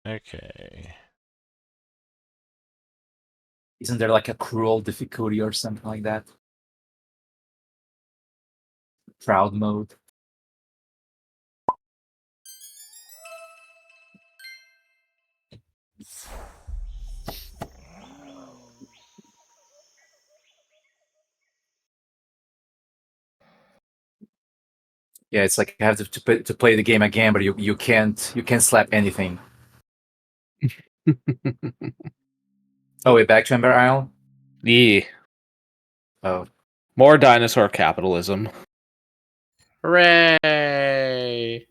Okay. Isn't there like a cruel difficulty or something like that? Proud mode. Yeah, it's like you have to play the game again, but you can't slap anything. Oh, wait, back to Ember Isle? Yeah. Oh. More dinosaur capitalism. Hooray!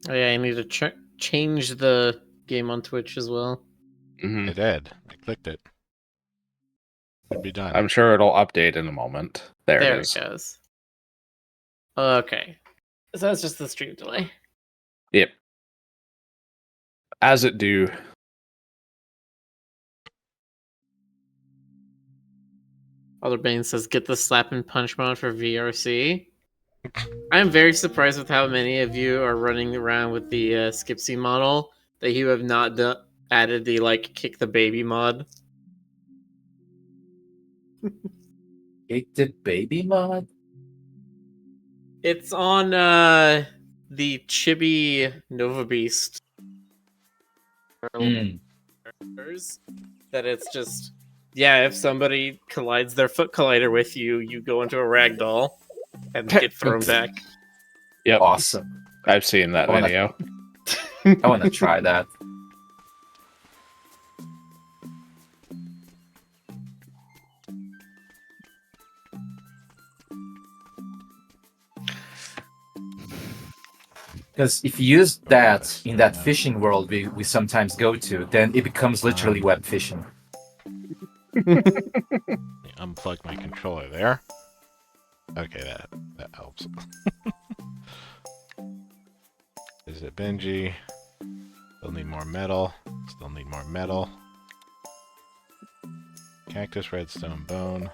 Oh yeah, I need to change the game on Twitch as well. Mm-hmm. I did. I clicked it. Should be done. I'm sure it'll update in a moment. There it is. It goes. Okay. So that's just the stream delay. Yep. As it do. Other Bane says, get the slap and punch mode for VRC. I'm very surprised with how many of you are running around with the Skipsy model that you have not added the like kick the baby mod. Kick the baby mod? It's on the Chibi Nova Beast. That it's just, yeah, if somebody collides their foot collider with you, you go into a ragdoll and get thrown back. Yep. Awesome. I've seen that video. I want to try that. Because if you use that in that fishing world we sometimes go to, then it becomes literally web fishing. Unplug my controller there. Okay, that helps. Is it Benji? Still need more metal. Still need more metal. Cactus, redstone, bone.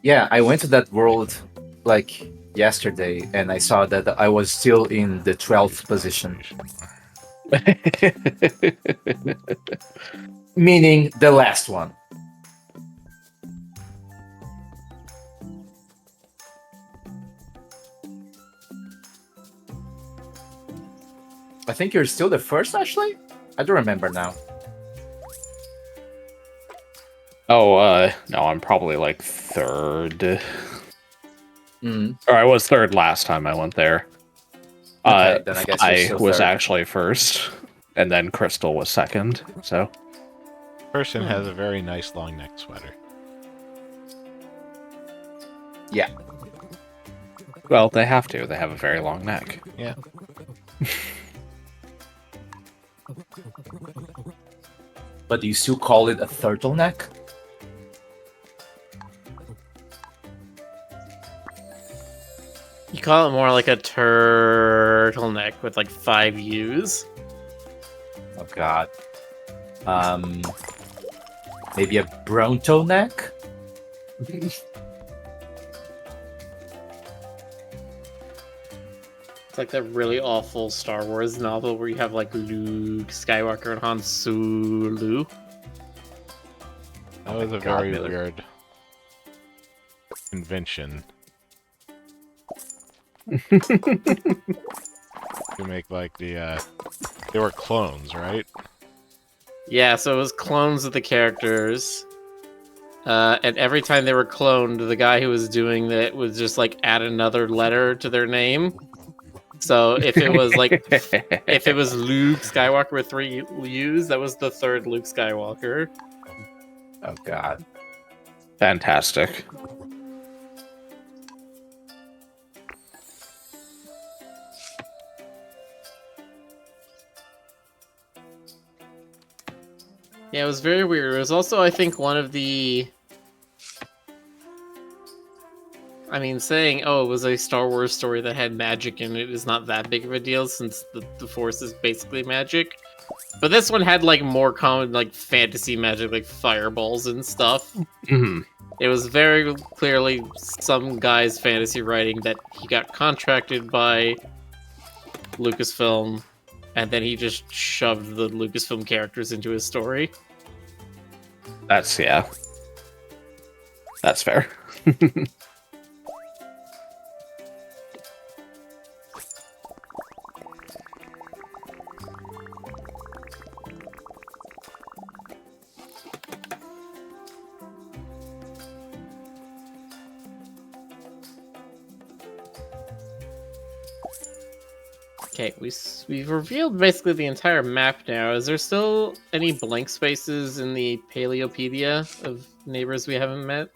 Yeah, I went to that world like yesterday, and I saw that I was still in the 12th position. Meaning the last one. I think you're still the first, actually? I don't remember now. Oh, no, I'm probably like third. Mm. Or I was third last time I went there. Okay, then I guess you're I still was third. actually first, and then Crystal was second, so. Person has a very nice long neck sweater. Yeah. Well, they have to. They have a very long neck. Yeah. But do you still call it a turtleneck? You call it more like a turtleneck with like 5 U's. Oh god. Maybe a Bronto neck? It's like that really awful Star Wars novel where you have like Luke Skywalker and Han Solo. That was a very weird convention. To make like the they were clones, right? Yeah, so it was clones of the characters. And every time they were cloned, the guy who was doing that would just like add another letter to their name. So if it was like if it was Luke Skywalker with 3 U's, that was the third Luke Skywalker. Oh god. Fantastic. Yeah, it was very weird. It was also, I think, one of the I mean, saying, oh, it was a Star Wars story that had magic in it is not that big of a deal since the Force is basically magic. But this one had, like, more common, like, fantasy magic, like fireballs and stuff. Hmm. It was very clearly some guy's fantasy writing that he got contracted by Lucasfilm, and then he just shoved the Lucasfilm characters into his story. That's fair. Okay, we've revealed basically the entire map now. Is there still any blank spaces in the Paleopedia of neighbors we haven't met?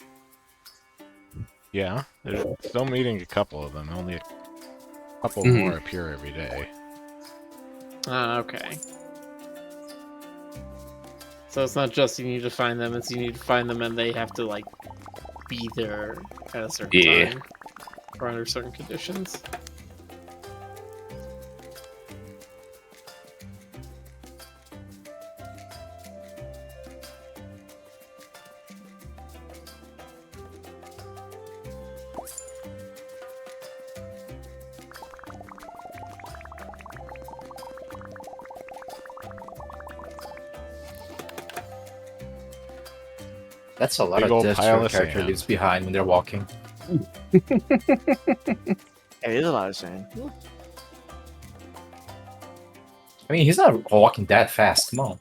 Yeah, there's still meeting a couple of them. Only a couple Mhm. more appear every day. Ah, okay. So it's not just you need to find them, it's you need to find them and they have to, like, be there at a certain Yeah. time or under certain conditions. That's a lot Big of old dust pile your of character sand. leaves behind when they're walking. It is a lot of sand. I mean, he's not walking that fast. Come on.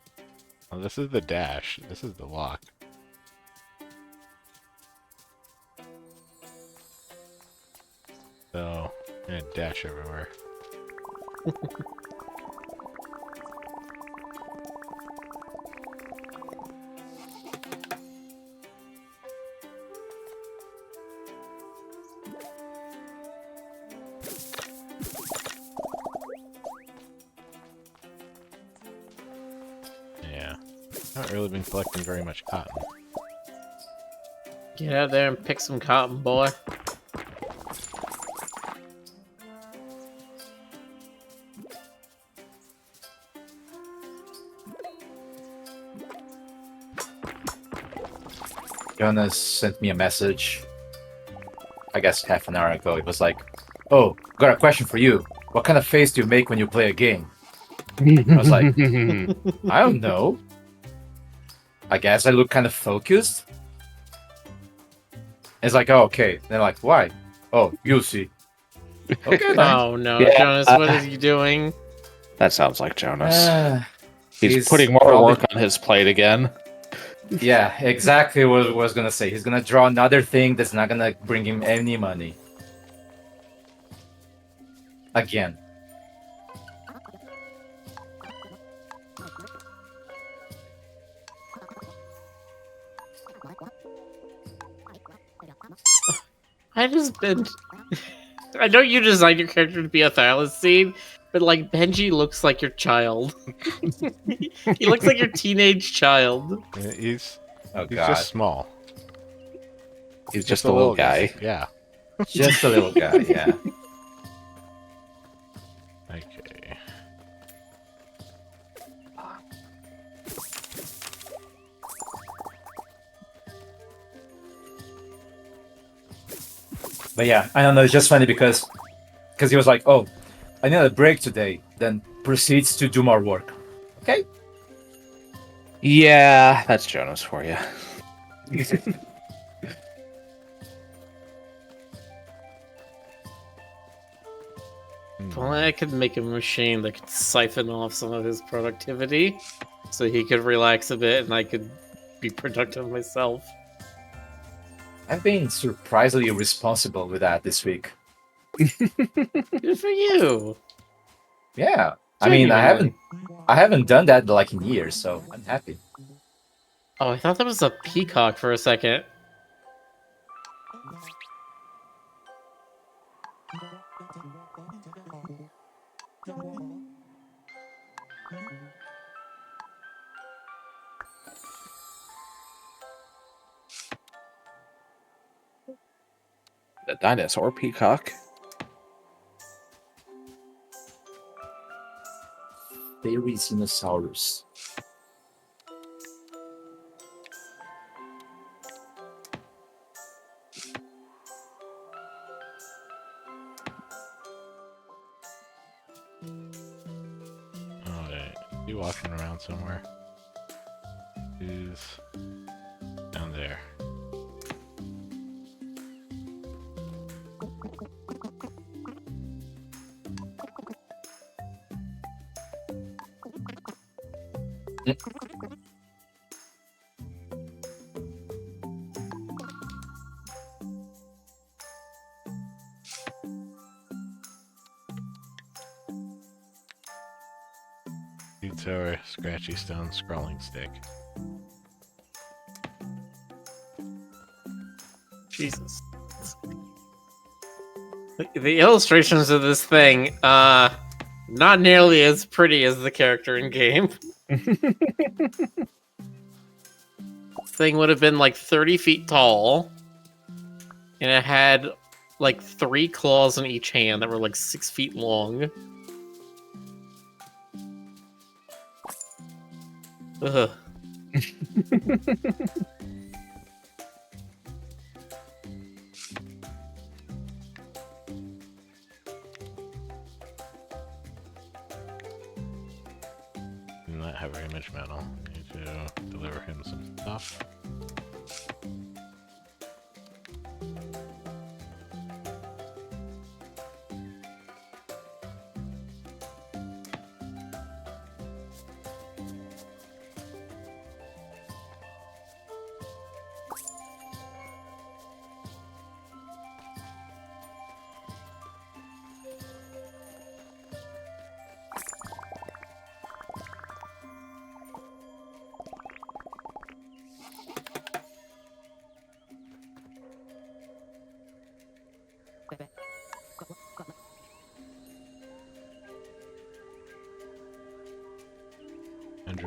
Well, this is the dash. This is the walk. So, I'm gonna dash everywhere. Yeah. Not really been collecting very much cotton. Get out there and pick some cotton, boy. Jonas sent me a message, I guess half an hour ago. It was like, oh, got a question for you. What kind of face do you make when you play a game? I was like, I don't know. I guess I look kind of focused. It's like, oh, okay. Then like, why? Oh, you'll see. Okay, then. Oh no, Yeah. Jonas, what are you doing? That sounds like Jonas. He's He's putting more probably- work on his plate again. Yeah, exactly what I was gonna say. He's gonna draw another thing that's not gonna bring him any money. Again. I just been. I know you designed your character to be a thylacine, but like Benji looks like your child. He looks like your teenage child. He's Oh he's god. just small. He's just a little guy. Yeah. Just a little guy, yeah. Okay. But yeah, I don't know, it's just funny because he was like, oh, I need a break today, then proceeds to do more work. Okay. Yeah, that's Jonas for you. Hmm. Well, I could make a machine that could siphon off some of his productivity, so he could relax a bit, and I could be productive myself. I've been surprisingly responsible with that this week. Good for you. Yeah. I mean, Genuinely. I haven't done that like in years, so I'm happy. Oh, I thought that was a peacock for a second. The dinosaur peacock. Fairy Xenosaurus. Alright, you walking around somewhere? Who's down there? Tower, scratchy stone, scrolling stick. Jesus. The illustrations of this thing, not nearly as pretty as the character in game. This thing would have been like 30 feet tall, and it had like 3 claws in each hand that were like 6 feet long. Ugh. Do not have our image metal. Need to deliver him some stuff.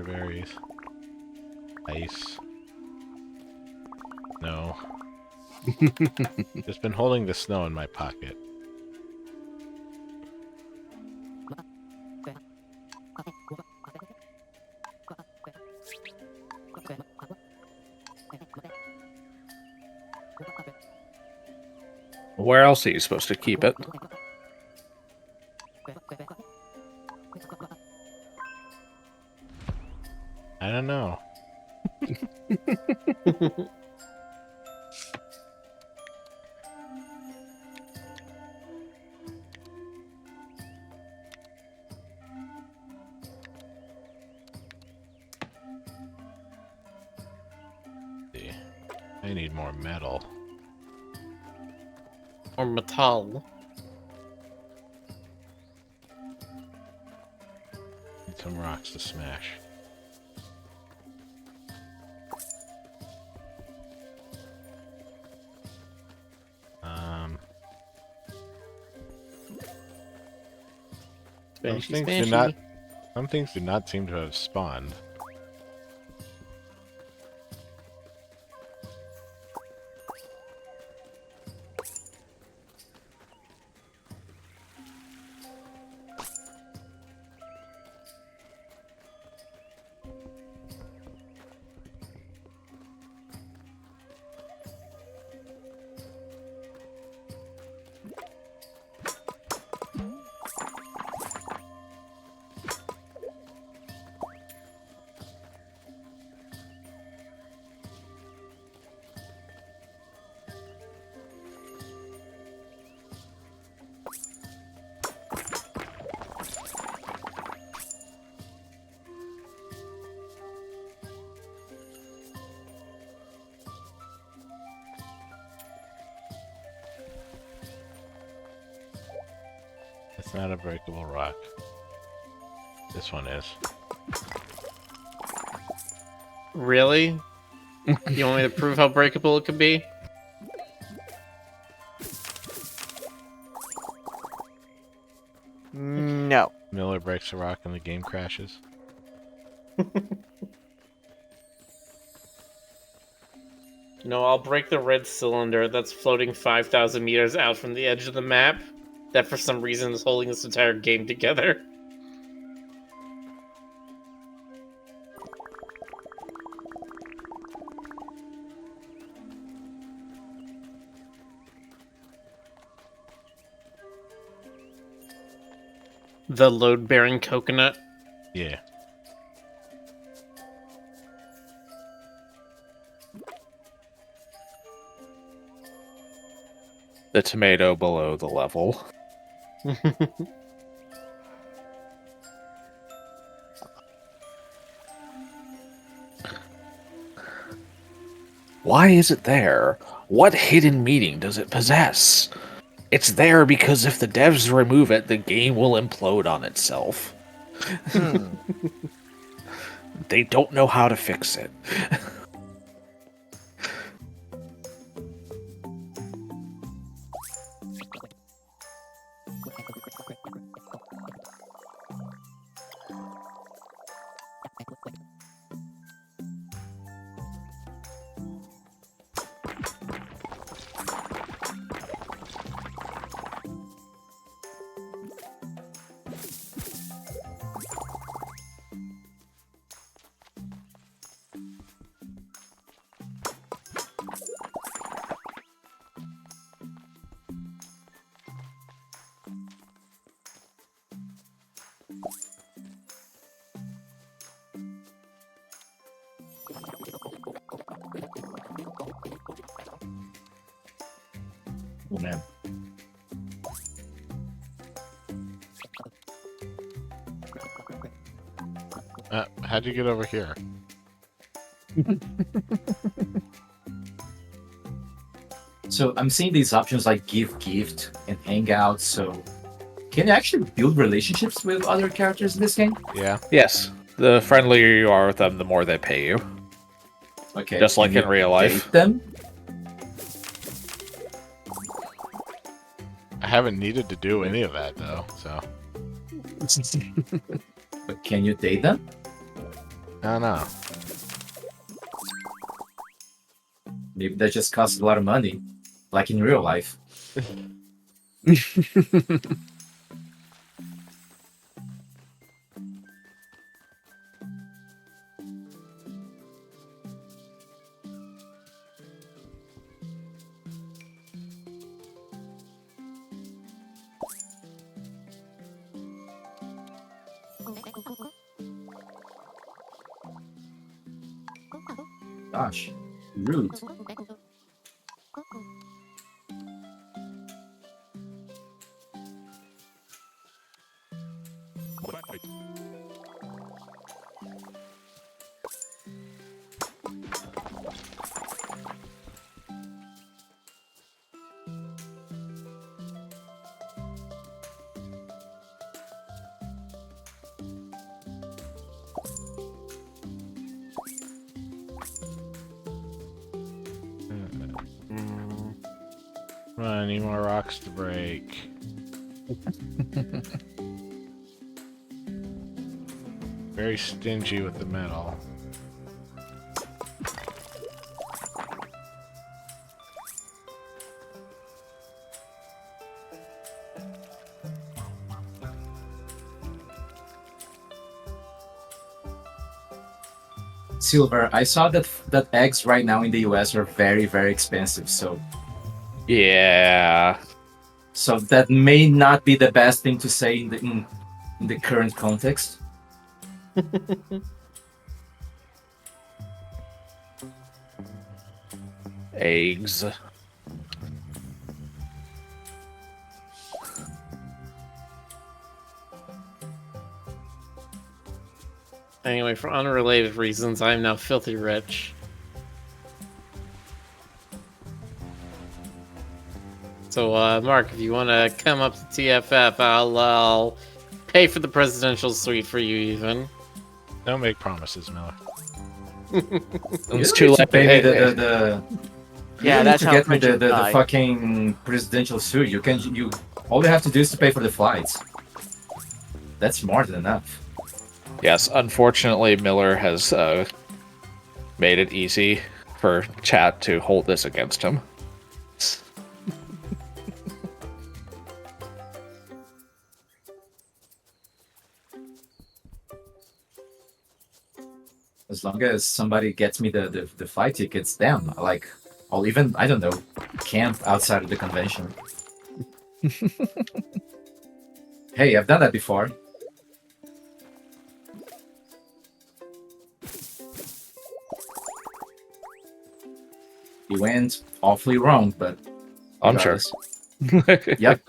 Berries. Ice. No. Just been holding the snow in my pocket. Where else are you supposed to keep it? I don't know. See. I need more metal. Or metal. Need some rocks to smash. Some things do not seem to have spawned. It's not a breakable rock. This one is. Really? You want me to prove how breakable it could be? No. Miller breaks a rock and the game crashes. No, I'll break the red cylinder that's floating 5,000 meters out from the edge of the map. That for some reason is holding this entire game together. The load-bearing coconut. Yeah. The tomato below the level. Why is it there? What hidden meaning does it possess? It's there because if the devs remove it, the game will implode on itself. They don't know how to fix it. Oh, man. How'd you get over here? So I'm seeing these options like give gift and hangout. So can you actually build relationships with other characters in this game? Yeah. Yes, the friendlier you are with them, the more they pay you. Okay. Just like can in you real life. date them? I haven't needed to do any of that though, so But can you date them? I don't know. Maybe that just costs a lot of money, like in real life. Gosh, rude. Come on, I need more rocks to break. Very stingy with the metal. Silver, I saw that eggs right now in the US are very, very expensive. Yeah. So that may not be the best thing to say in the current context. Eggs. Anyway, for unrelated reasons, I am now filthy rich. So, Mark, if you want to come up to TFF, I'll pay for the presidential suite for you, even. Don't make promises, Miller. It's You too don't need to late. pay me Hey, the Yeah, you don't need that's to how get me the friendships die. fucking presidential suit. You all you have to do is to pay for the flights. That's more than enough. Yes, unfortunately, Miller has made it easy for chat to hold this against him. As long as somebody gets me the fight tickets, damn, like, I'll even, I don't know, camp outside of the convention. Hey, I've done that before. It went awfully wrong, but I'm sure. regardless. Yep.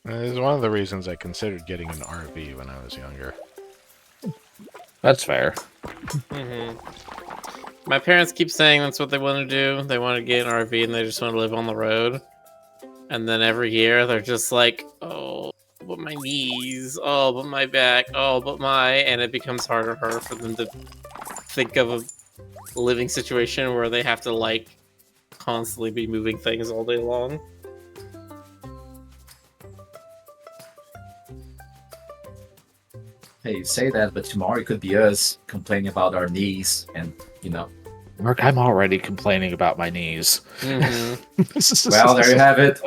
It's one of the reasons I considered getting an RV when I was younger. That's fair. My parents keep saying that's what they want to do. They want to get an RV and they just want to live on the road. And then every year they're just like, oh, but my knees, oh, but my back, oh, but my... And it becomes harder and harder for them to think of a living situation where they have to, like, constantly be moving things all day long. Hey, you say that, but tomorrow it could be us complaining about our knees and, you know. Mark, I'm already complaining about my knees. Well, there you have it.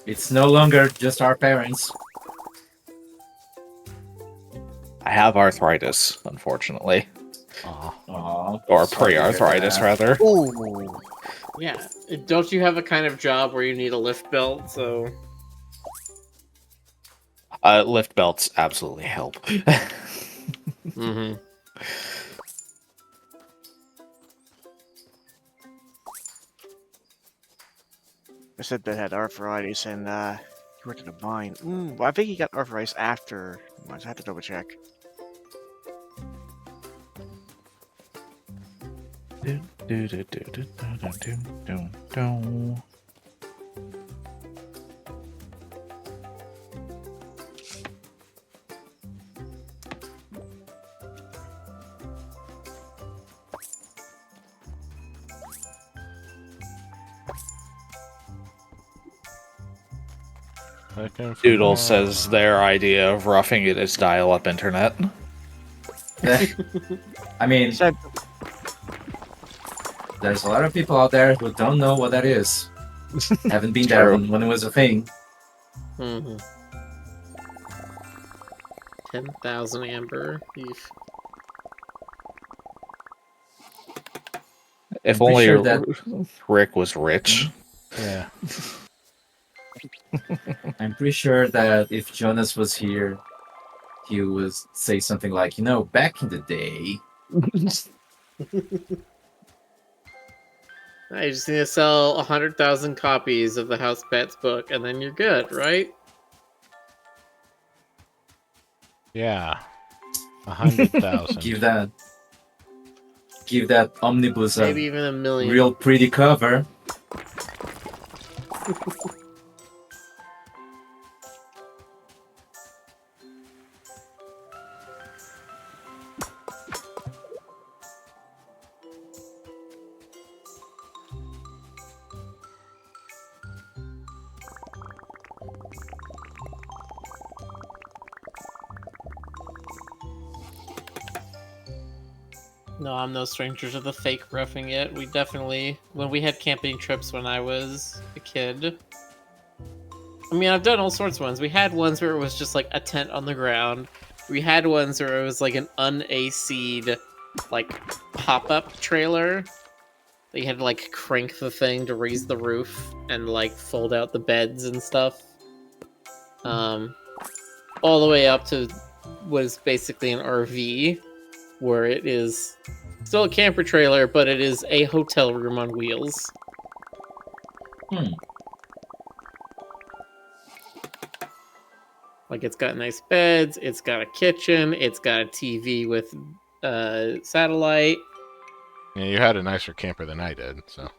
It's no longer just our parents. I have arthritis, unfortunately. Aw. Or Sorry to hear pre-arthritis, that. rather. Ooh. Yeah. Don't you have a kind of job where you need a lift belt, so... Lift belts absolutely help. Mm-hmm. I said that had arthritis and he worked at a mine. Well, I think he got arthritis after. I have to double check. Doodle says their idea of roughing it is dial-up internet. I mean, Said there's a lot of people out there who don't know what that is. Haven't been there True. when it was a thing. Mm-hmm. 10,000 amber beef. If I'm pretty only sure that- Rick was rich. Yeah. I'm pretty sure that if Jonas was here, he would say something like, you know, back in the day. You just need to sell 100,000 copies of the House Pets book, and then you're good, right? Yeah. 100,000. Give that omnibus Maybe a even a million. real pretty cover. No, I'm no stranger to the fake roughing it. We definitely, when we had camping trips when I was a kid. I mean, I've done all sorts of ones. We had ones where it was just like a tent on the ground. We had ones where it was like an un-AC'd, like, pop-up trailer. That you had to like crank the thing to raise the roof and like fold out the beds and stuff. All the way up to what is basically an RV, where it is still a camper trailer, but it is a hotel room on wheels. Like, it's got nice beds, it's got a kitchen, it's got a TV with satellite. Yeah, you had a nicer camper than I did, so.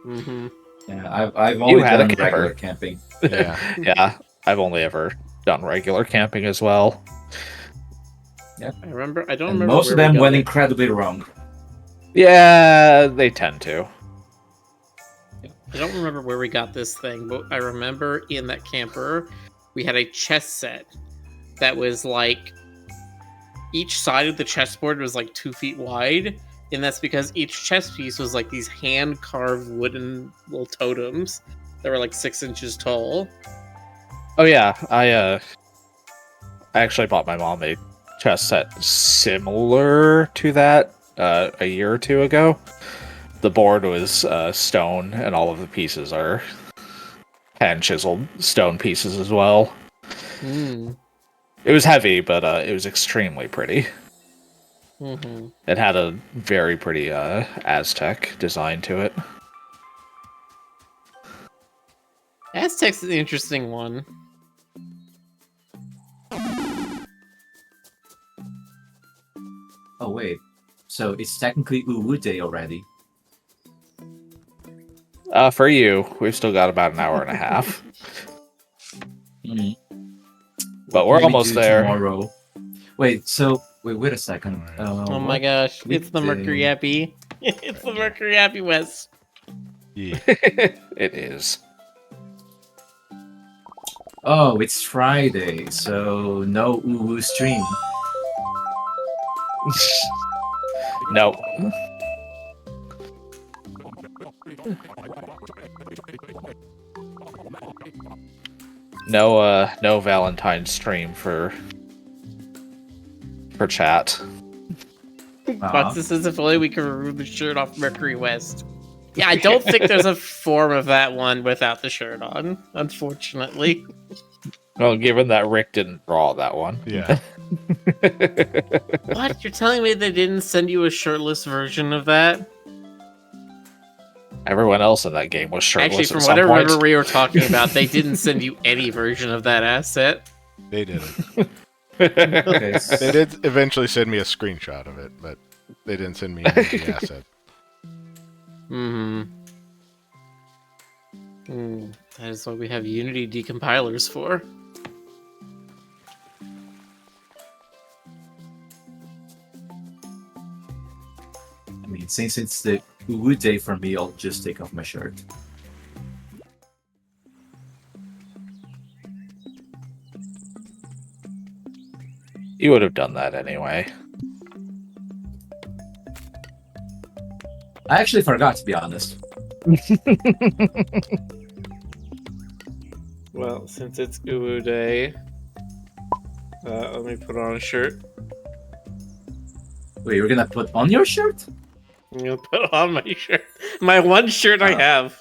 Mm-hmm. Yeah, I've only had a done camper. regular camping. Yeah. Yeah, I've only ever done regular camping as well. I don't And remember. most of where them we got went it. incredibly wrong. Yeah, they tend to. I don't remember where we got this thing, but I remember in that camper we had a chess set that was like each side of the chessboard was like 2 feet wide, and that's because each chess piece was like these hand carved wooden little totems that were like 6 inches tall. Oh yeah, I actually bought my mom a chess set similar to that a year or two ago. The board was stone, and all of the pieces are hand chiseled stone pieces as well. Mm. It was heavy, but it was extremely pretty. Mm-hmm. It had a very pretty Aztec design to it. Aztec's an interesting one. Oh wait, so it's technically Uwu Day already. For you, we've still got about an hour and a half, Mm. but What we're can we almost do there. Tomorrow. Wait, so wait a second. Oh my what gosh, it's the weekday? Mercury Happy. It's the Mercury Happy West. Yeah. It is. Oh, it's Friday, so no Uwu stream. No. No Valentine's stream for chat. But this is if only we could remove the shirt off Mercury West. Yeah, I don't think there's a form of that one without the shirt on, unfortunately. Well, given that Rick didn't draw that one. Yeah. What? You're telling me they didn't send you a shirtless version of that? Everyone else in that game was shirtless Actually, from at what I some point. remember we were talking about, they didn't send you any version of that asset. They didn't. Okay. They did eventually send me a screenshot of it, but they didn't send me any of the asset. That is what we have Unity decompilers for. I mean, since it's the Uwu Day for me, I'll just take off my shirt. You would have done that anyway. I actually forgot, to be honest. Well, since it's Uwu Day, let me put on a shirt. Wait, you're gonna put on your shirt? I'm gonna put on my shirt. My one shirt I have.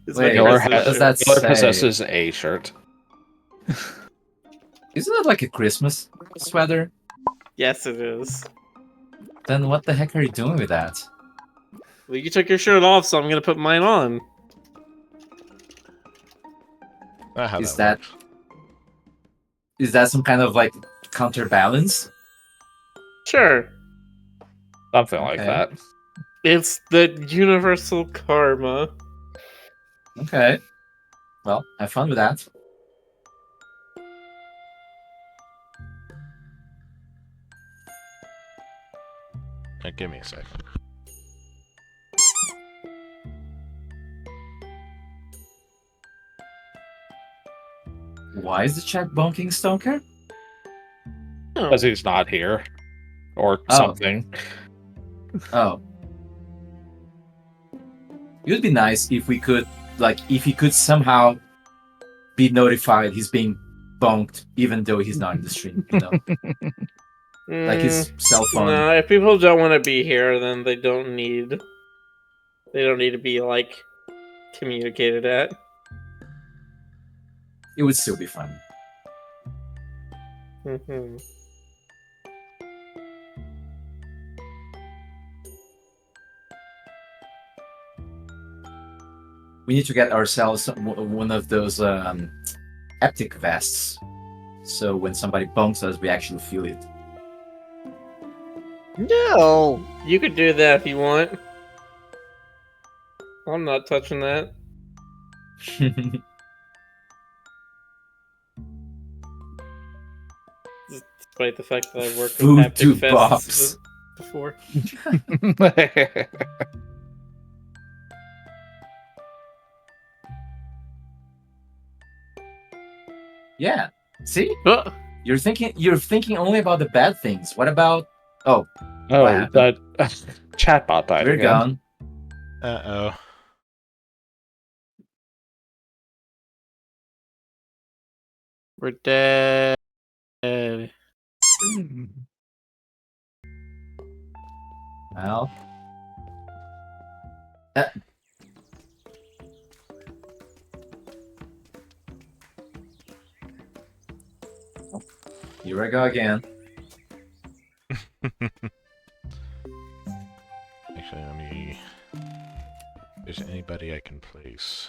It's my Wait, Miller, Christmas does shirt. that Miller say- possesses a shirt. Isn't it like a Christmas sweater? Yes, it is. Then what the heck are you doing with that? Well, you took your shirt off, so I'm gonna put mine on. Not how Is that that is that some kind of like counterbalance? Sure. Something like Okay. that. It's the universal karma. Okay. Well, have fun with that. Give me a second. Why is the chat bonking Stonker? Because he's not here. Or Oh. something. Oh. It would be nice if we could, like, if he could somehow be notified he's being bonked, even though he's not in the stream, you know? Like his cell phone. No, if people don't want to be here, then they don't need to be like communicated at. It would still be fun. Mm-hmm. We need to get ourselves one of those haptic vests. So when somebody bonks us, we actually feel it. No! You could do that if you want. I'm not touching that. Despite the fact that I've worked with Voodoo haptic box. vests before. Yeah. See? Oh, You're thinking only about the bad things. What about? Oh, Oh, What happened? that chatbot died we're again. gone. Uh-oh. We're dead. Well. Uh, Here I go again. Actually, let me... If there's anybody I can place.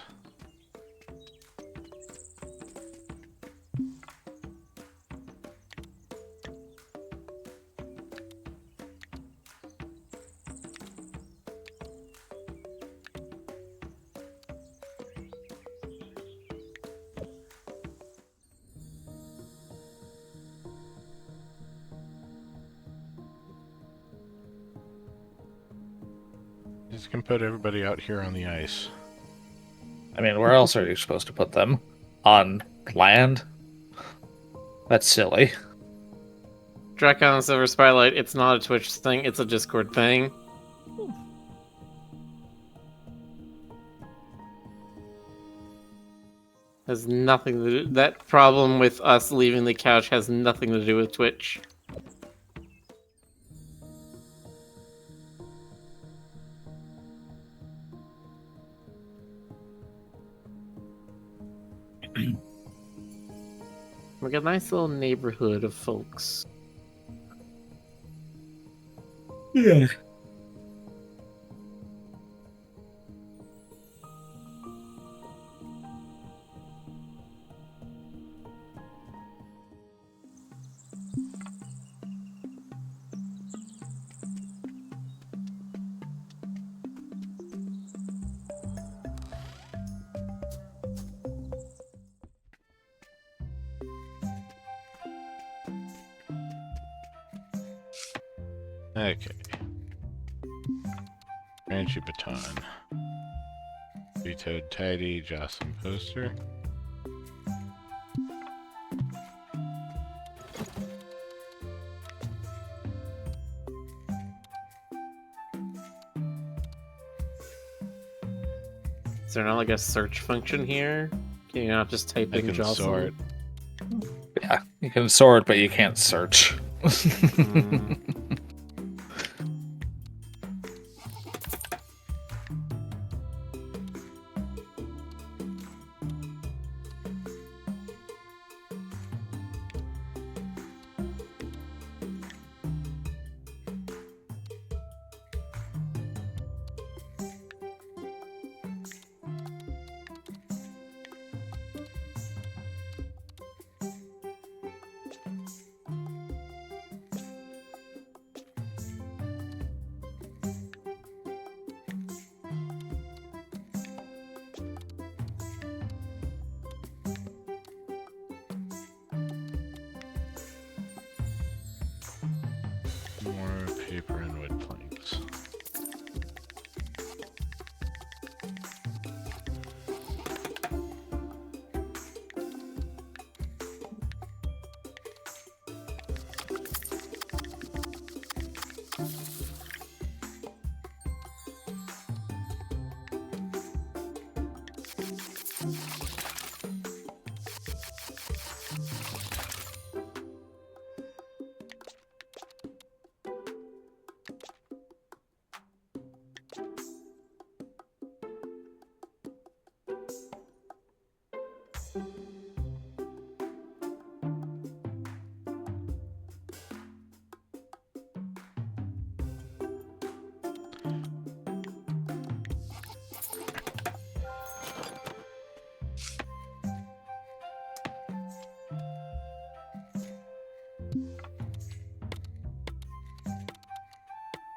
Just can put everybody out here on the ice. I mean, where else are you supposed to put them? On land? That's silly. Drakon Silver Spotlight, it's not a Twitch thing, it's a Discord thing. Has nothing to do. That problem with us leaving the couch has nothing to do with Twitch. We got a nice little neighborhood of folks. Yeah. Okay. Ranchi Baton. Three-toed tidy, Jocelyn poster. Is there not like a search function here? Can you not just type I in can Jocelyn? sort. Yeah, you can sort, but you can't search. Mm. More paper and wood planks.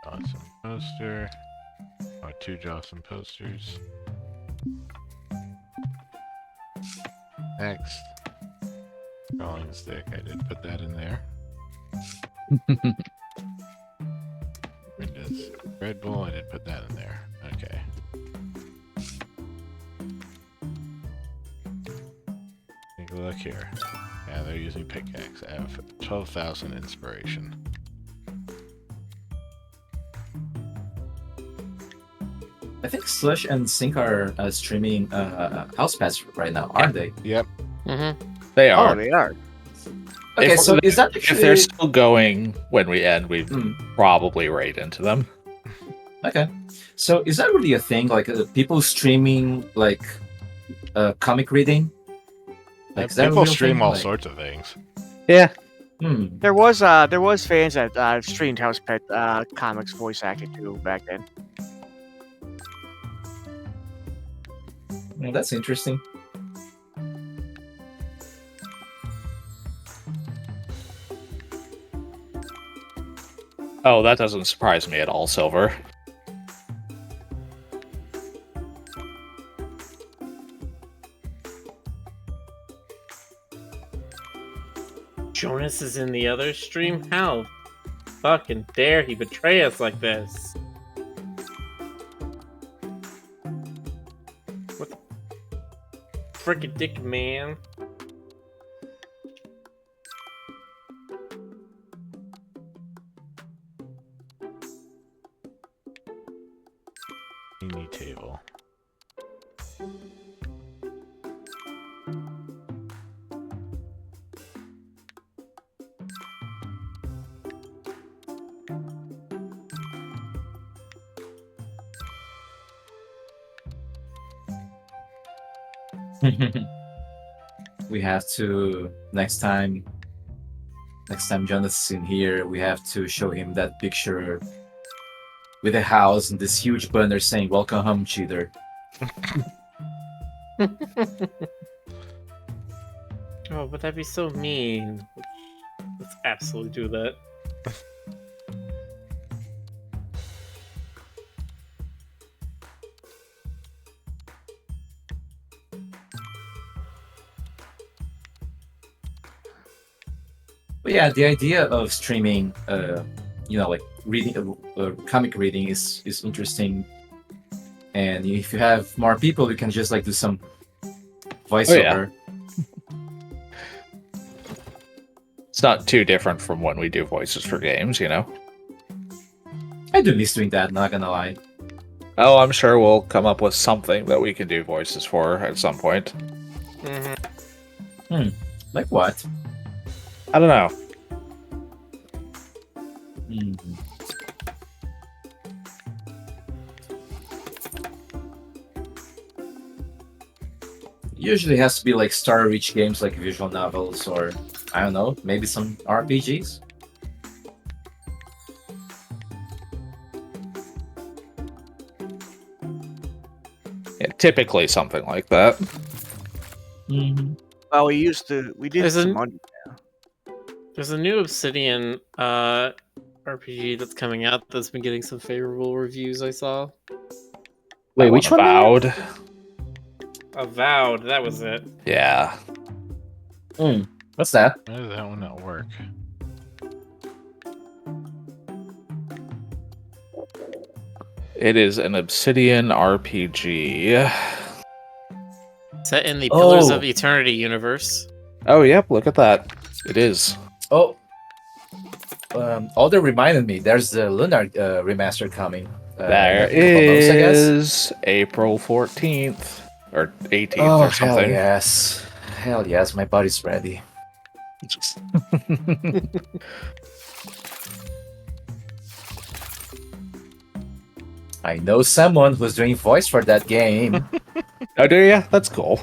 Jocelyn poster. Oh, two Jocelyn posters. Next. Drawing stick. I did put that in there. Windows. Red Bull. I did put that in there. Okay. Take a look here. Yeah, they're using pickaxe. I have 12,000 inspiration. I think Slush and Sink are streaming House Pets right now, aren't they? Yep. Mm-hmm. They Oh, are. they are. Okay, If- so is that If actually... they're still going when we end, we'd Hmm. probably raid into them. Okay. So is that really a thing? Like people streaming like comic reading? Like, is that a People real stream thing? all Like, sorts of things. Yeah. Hmm. There was fans that streamed House Pet comics voice acting too back then. Well, that's interesting. Oh, that doesn't surprise me at all, Silver. Jonas is in the other stream? How fucking dare he betray us like this? What the frickin' dick, man? Mini table. We have to next time Jonathan's in here, we have to show him that picture with a house and this huge banner saying "Welcome home, cheater." Oh, but that'd be so mean. Let's absolutely do that. But yeah, the idea of streaming, like reading, comic reading is interesting. And if you have more people, you can just like do some voiceover. It's not too different from when we do voices for games, you know? I do miss doing that, not gonna lie. Oh, I'm sure we'll come up with something that we can do voices for at some point. Mm-hmm. Like what? I don't know. Hmm. Usually has to be like star-rich games like visual novels or I don't know, maybe some RPGs. Yeah, typically something like that. Mm-hmm. Well, we did There's some an- on- There's a new Obsidian RPG that's coming out that's been getting some favorable reviews. I saw. Wait, which one? Avowed. Avowed, that was it. Yeah. What's that? Why does that one not work? It is an Obsidian RPG. Set in the Pillars Oh. of Eternity universe. Oh, yep, look at that. It is. Oh, Alder reminded me. There's the Lunar remaster coming. There in a couple months, I guess. is April 14th or 18th Oh, or something. hell yes, my body's ready. I know someone who's doing voice for that game. Oh, do you? That's cool.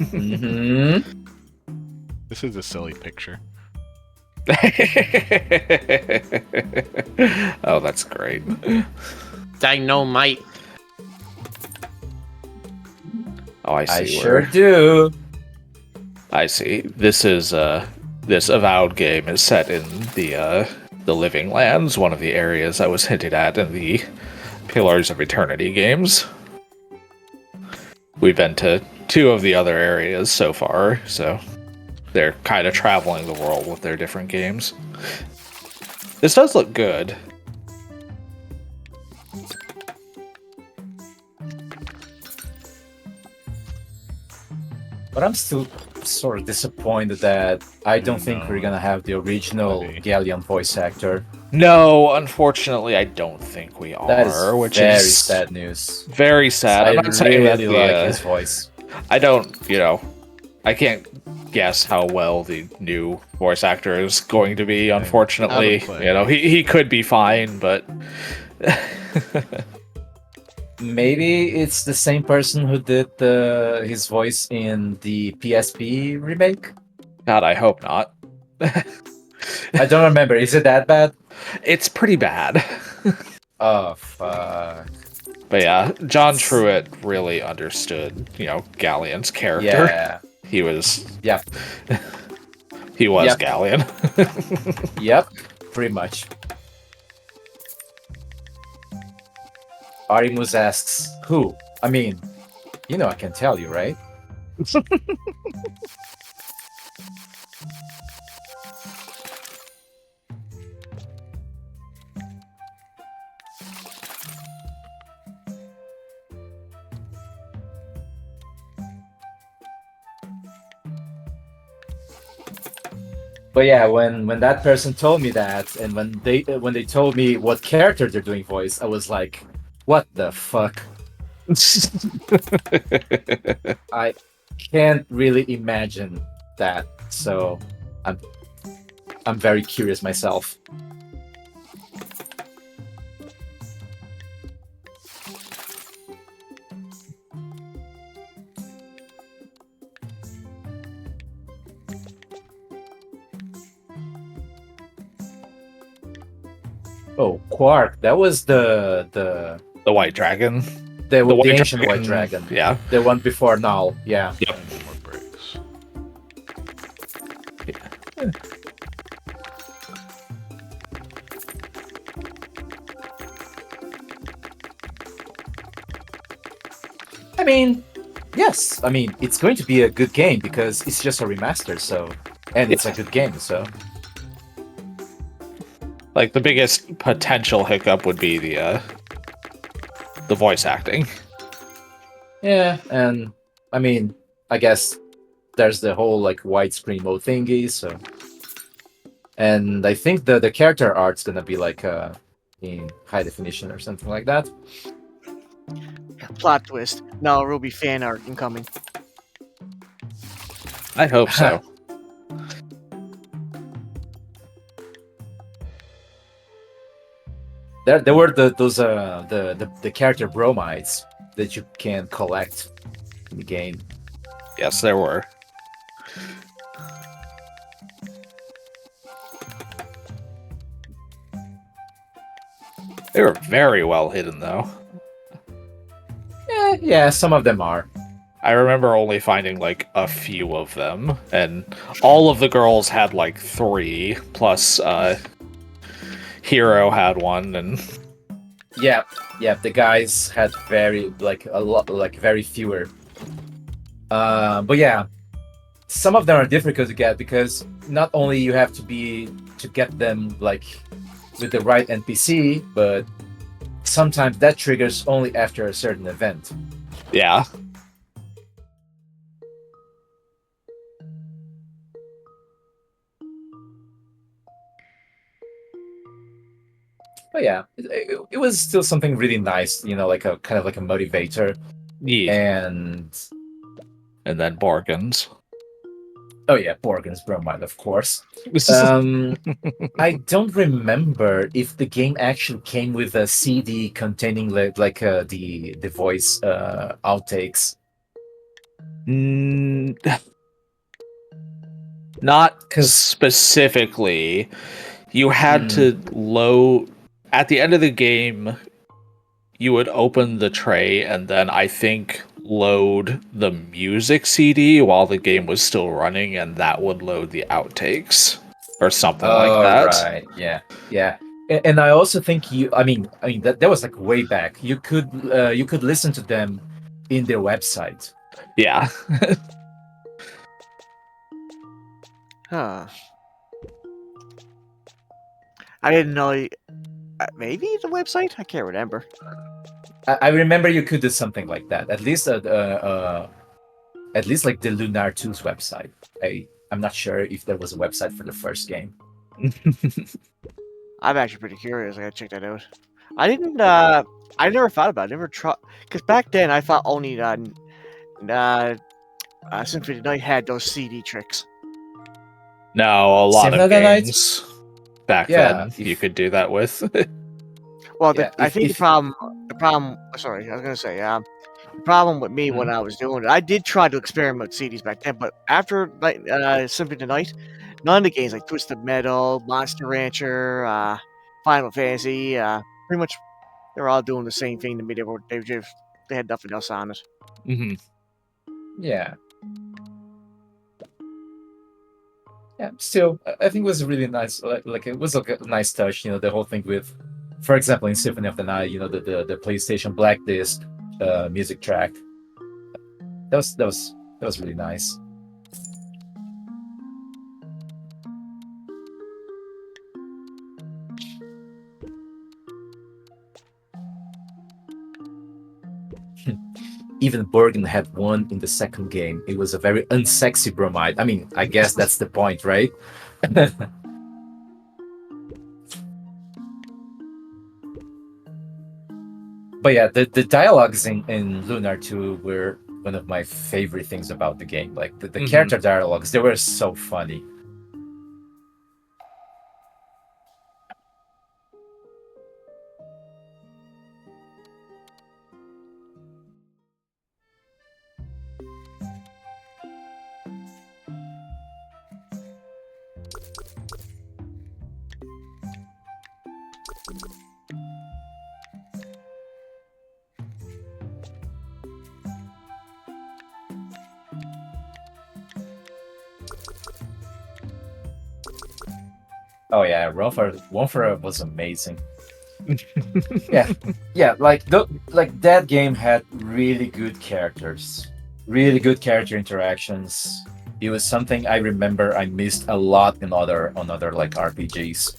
hmm This is a silly picture. Oh, that's great. Dynamite. Oh, I see. I where- sure do. I see. This is this Avowed game is set in the Living Lands, one of the areas I was hinted at in the Pillars of Eternity games. We've been to 2 of the other areas so far, so they're kind of traveling the world with their different games. This does look good. But I'm still sort of disappointed that I don't think No, we're gonna have the original maybe. Galleon voice actor. No, unfortunately, I don't think we are, That is which very is sad news. very sad. I I'm not saying that really the, like his voice. I don't, I can't guess how well the new voice actor is going to be. Unfortunately, Out of play. he could be fine, but Maybe it's the same person who did his voice in the PSP remake. God, I hope not. I don't remember. Is it that bad? It's pretty bad. Oh fuck. But yeah, John Truitt really understood, Galleon's character. Yeah. He was Yep. he was Yep. Galleon. Yep. Pretty much. Arimus asks, who? I mean, I can tell you, right? But yeah, when that person told me that, and when they told me what character they're doing voice, I was like, what the fuck? I can't really imagine that. So I'm very curious myself. Oh, Quark, that was the The White Dragon. the White ancient Dragon. white dragon. Yeah. The one before Null, yeah. Yep. And more bricks. I mean, yes. I mean, it's going to be a good game because it's just a remaster, so and it's a good game, so Like the biggest potential hiccup would be the voice acting. yeah. And I mean, I guess there's the whole like widescreen mode thingy, so and I think the character art's gonna be like in high definition or something like that. Plot twist. No, Ruby fan art incoming. I hope so. There were the character bromides that you can collect in the game. Yes, there were. They were very well hidden, though. Yeah, some of them are. I remember only finding like a few of them, and all of the girls had like 3, plus Hero had one, and Yeah, the guys had very very fewer. But yeah, some of them are difficult to get because not only you have to get them like with the right NPC, but sometimes that triggers only after a certain event. yeah. But yeah, it was still something really nice, like a kind of like a motivator. Yeah. And And then Bargains. oh yeah, Borgen's bromide, of course. I don't remember if the game actually came with a CD containing the voice outtakes. Not specifically. You had to load at the end of the game. You would open the tray and then I think load the music CD while the game was still running, and that would load the outtakes or something like that. Right, yeah. And I also think I mean that was like way back. You could listen to them in their website. Yeah. Huh. I didn't know. Maybe the website? I can't remember. I remember you could do something like that. At least at least like the Lunar 2's website. I'm not sure if there was a website for the first game. I'm actually pretty curious. I gotta check that out. I didn't. I never thought about it. Never tried. Because back then I thought only Symphony of the Night had those CD tricks. No, a lot Symphony of of the Night? games back Yeah. then you could do that with. Well, Yeah, I think the problem. Sorry, I was gonna say. The problem with me when I was doing it, I did try to experiment with CDs back then, but after Symphony of the Night, none of the games like Twisted Metal, Monster Rancher, Final Fantasy, pretty much they're all doing the same thing to me. They had nothing else on it. Mhm. Yeah. Yeah, still, I think it was a really nice, like it was a nice touch, the whole thing with, for example, in Symphony of the Night, the PlayStation Black Disc music track. That was really nice. Even Bergen had one in the second game. It was a very unsexy bromide. I mean, I guess that's the point, right? But yeah, the dialogues in Lunar 2 were one of my favorite things about the game. Like the character dialogues, they were so funny. Oh yeah, One for was amazing. yeah, like that game had really good characters, really good character interactions. It was something I remember I missed a lot in other like RPGs.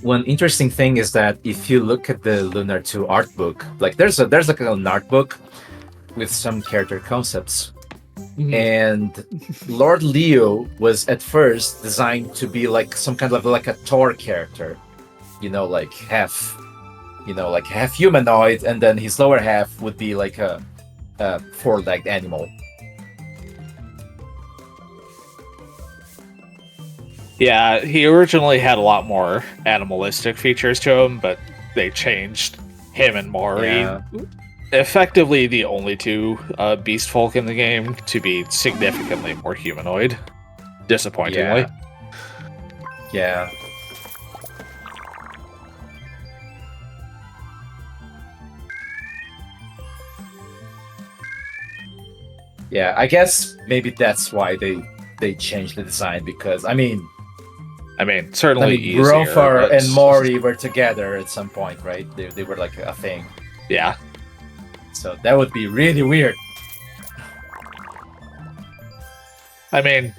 One interesting thing is that if you look at the Lunar 2 art book, like there's like an art book with some character concepts. And Lord Leo was at first designed to be like some kind of like a Thor character, like half humanoid, and then his lower half would be like a four-legged animal. Yeah, he originally had a lot more animalistic features to him, but they changed him and Mori. Yeah. Effectively the only two beast folk in the game to be significantly more humanoid. Disappointingly. Yeah. Yeah, I guess maybe that's why they changed the design, because I mean certainly easier. Grofar but- and Mori were together at some point, right? They were like a thing. Yeah. So that would be really weird. I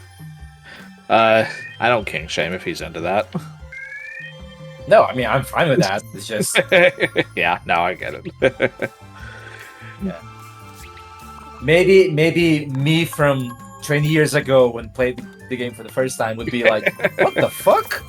don't king shame if he's into that. No, I mean I'm fine with that. It's just Yeah, no, I get it. maybe me from 20 years ago when played the game for the first time would be like, what the fuck?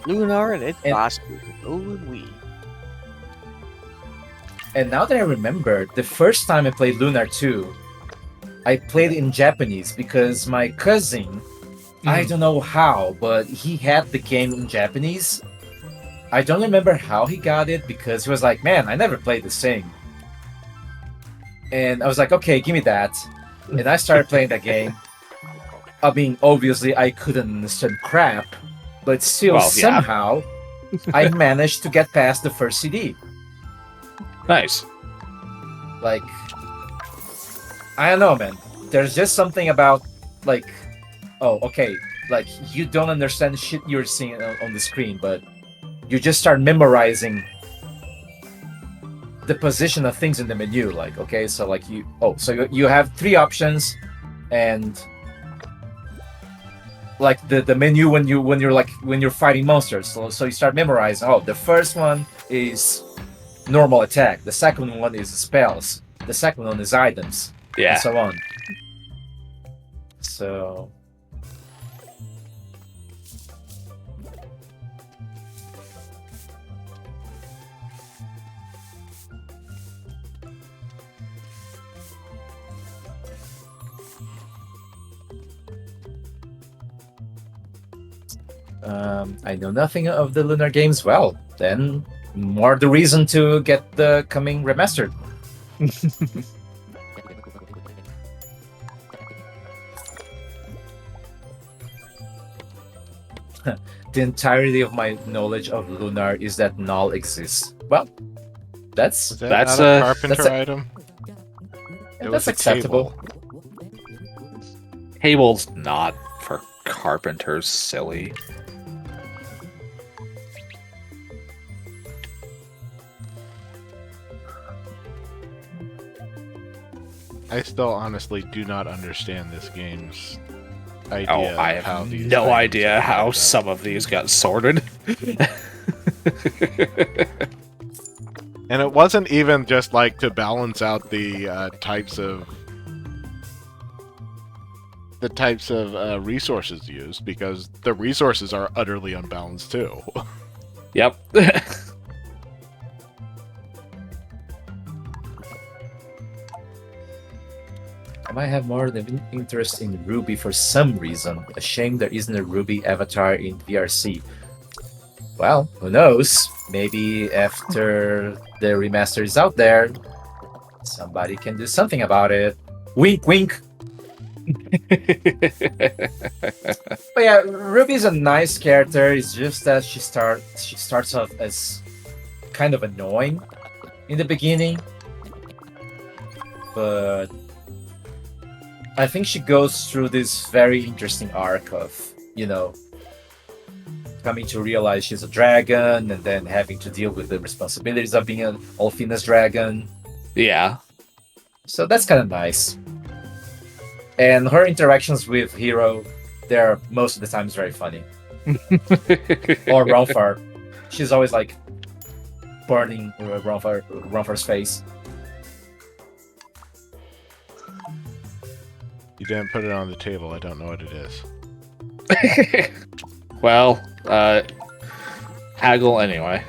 Lunar and its And- boss. Oh, we. And now that I remember, the first time I played Lunar 2, I played in Japanese because my cousin, I don't know how, but he had the game in Japanese. I don't remember how he got it because he was like, man, I never played the same. And I was like, okay, give me that. And I started playing that game. I mean, obviously, I couldn't understand crap, but still, Well, yeah. somehow, I managed to get past the first CD. Nice. Like, I don't know, man. There's just something about, like, oh, okay, like, you don't understand shit you're seeing on the screen, but you just start memorizing the position of things in the menu. Like, okay, so like you have 3 options, and like the menu when you're fighting monsters. So you start memorizing. Oh, the first one is normal attack. The second one is spells. The second one is items. Yeah. And so on. So. I know nothing of the Lunar games. Well, then more the reason to get the coming remastered. The entirety of my knowledge of Lunar is that Null exists. Well, that's Is that That's not a a- carpenter that's a- item? It was that's a acceptable. Cable's not for carpenters, silly. I still honestly do not understand this game's idea. Oh, I of how have these no items idea are how picked up. some of these got sorted. And it wasn't even just like to balance out the types of resources used, because the resources are utterly unbalanced too. Yep. I might have more than interest in Ruby for some reason. A shame there isn't a Ruby avatar in VRC. Well, who knows? Maybe after the remaster is out there, somebody can do something about it. Wink, wink. But yeah, Ruby's a nice character. It's just that she starts off as kind of annoying in the beginning, but I think she goes through this very interesting arc of, coming to realize she's a dragon and then having to deal with the responsibilities of being an Alfina's dragon. Yeah. So that's kind of nice. And her interactions with Hero, they're most of the times very funny. Or Ronfar. She's always like burning Ronfar's face. You didn't put it on the table. I don't know what it is. Well, haggle anyway.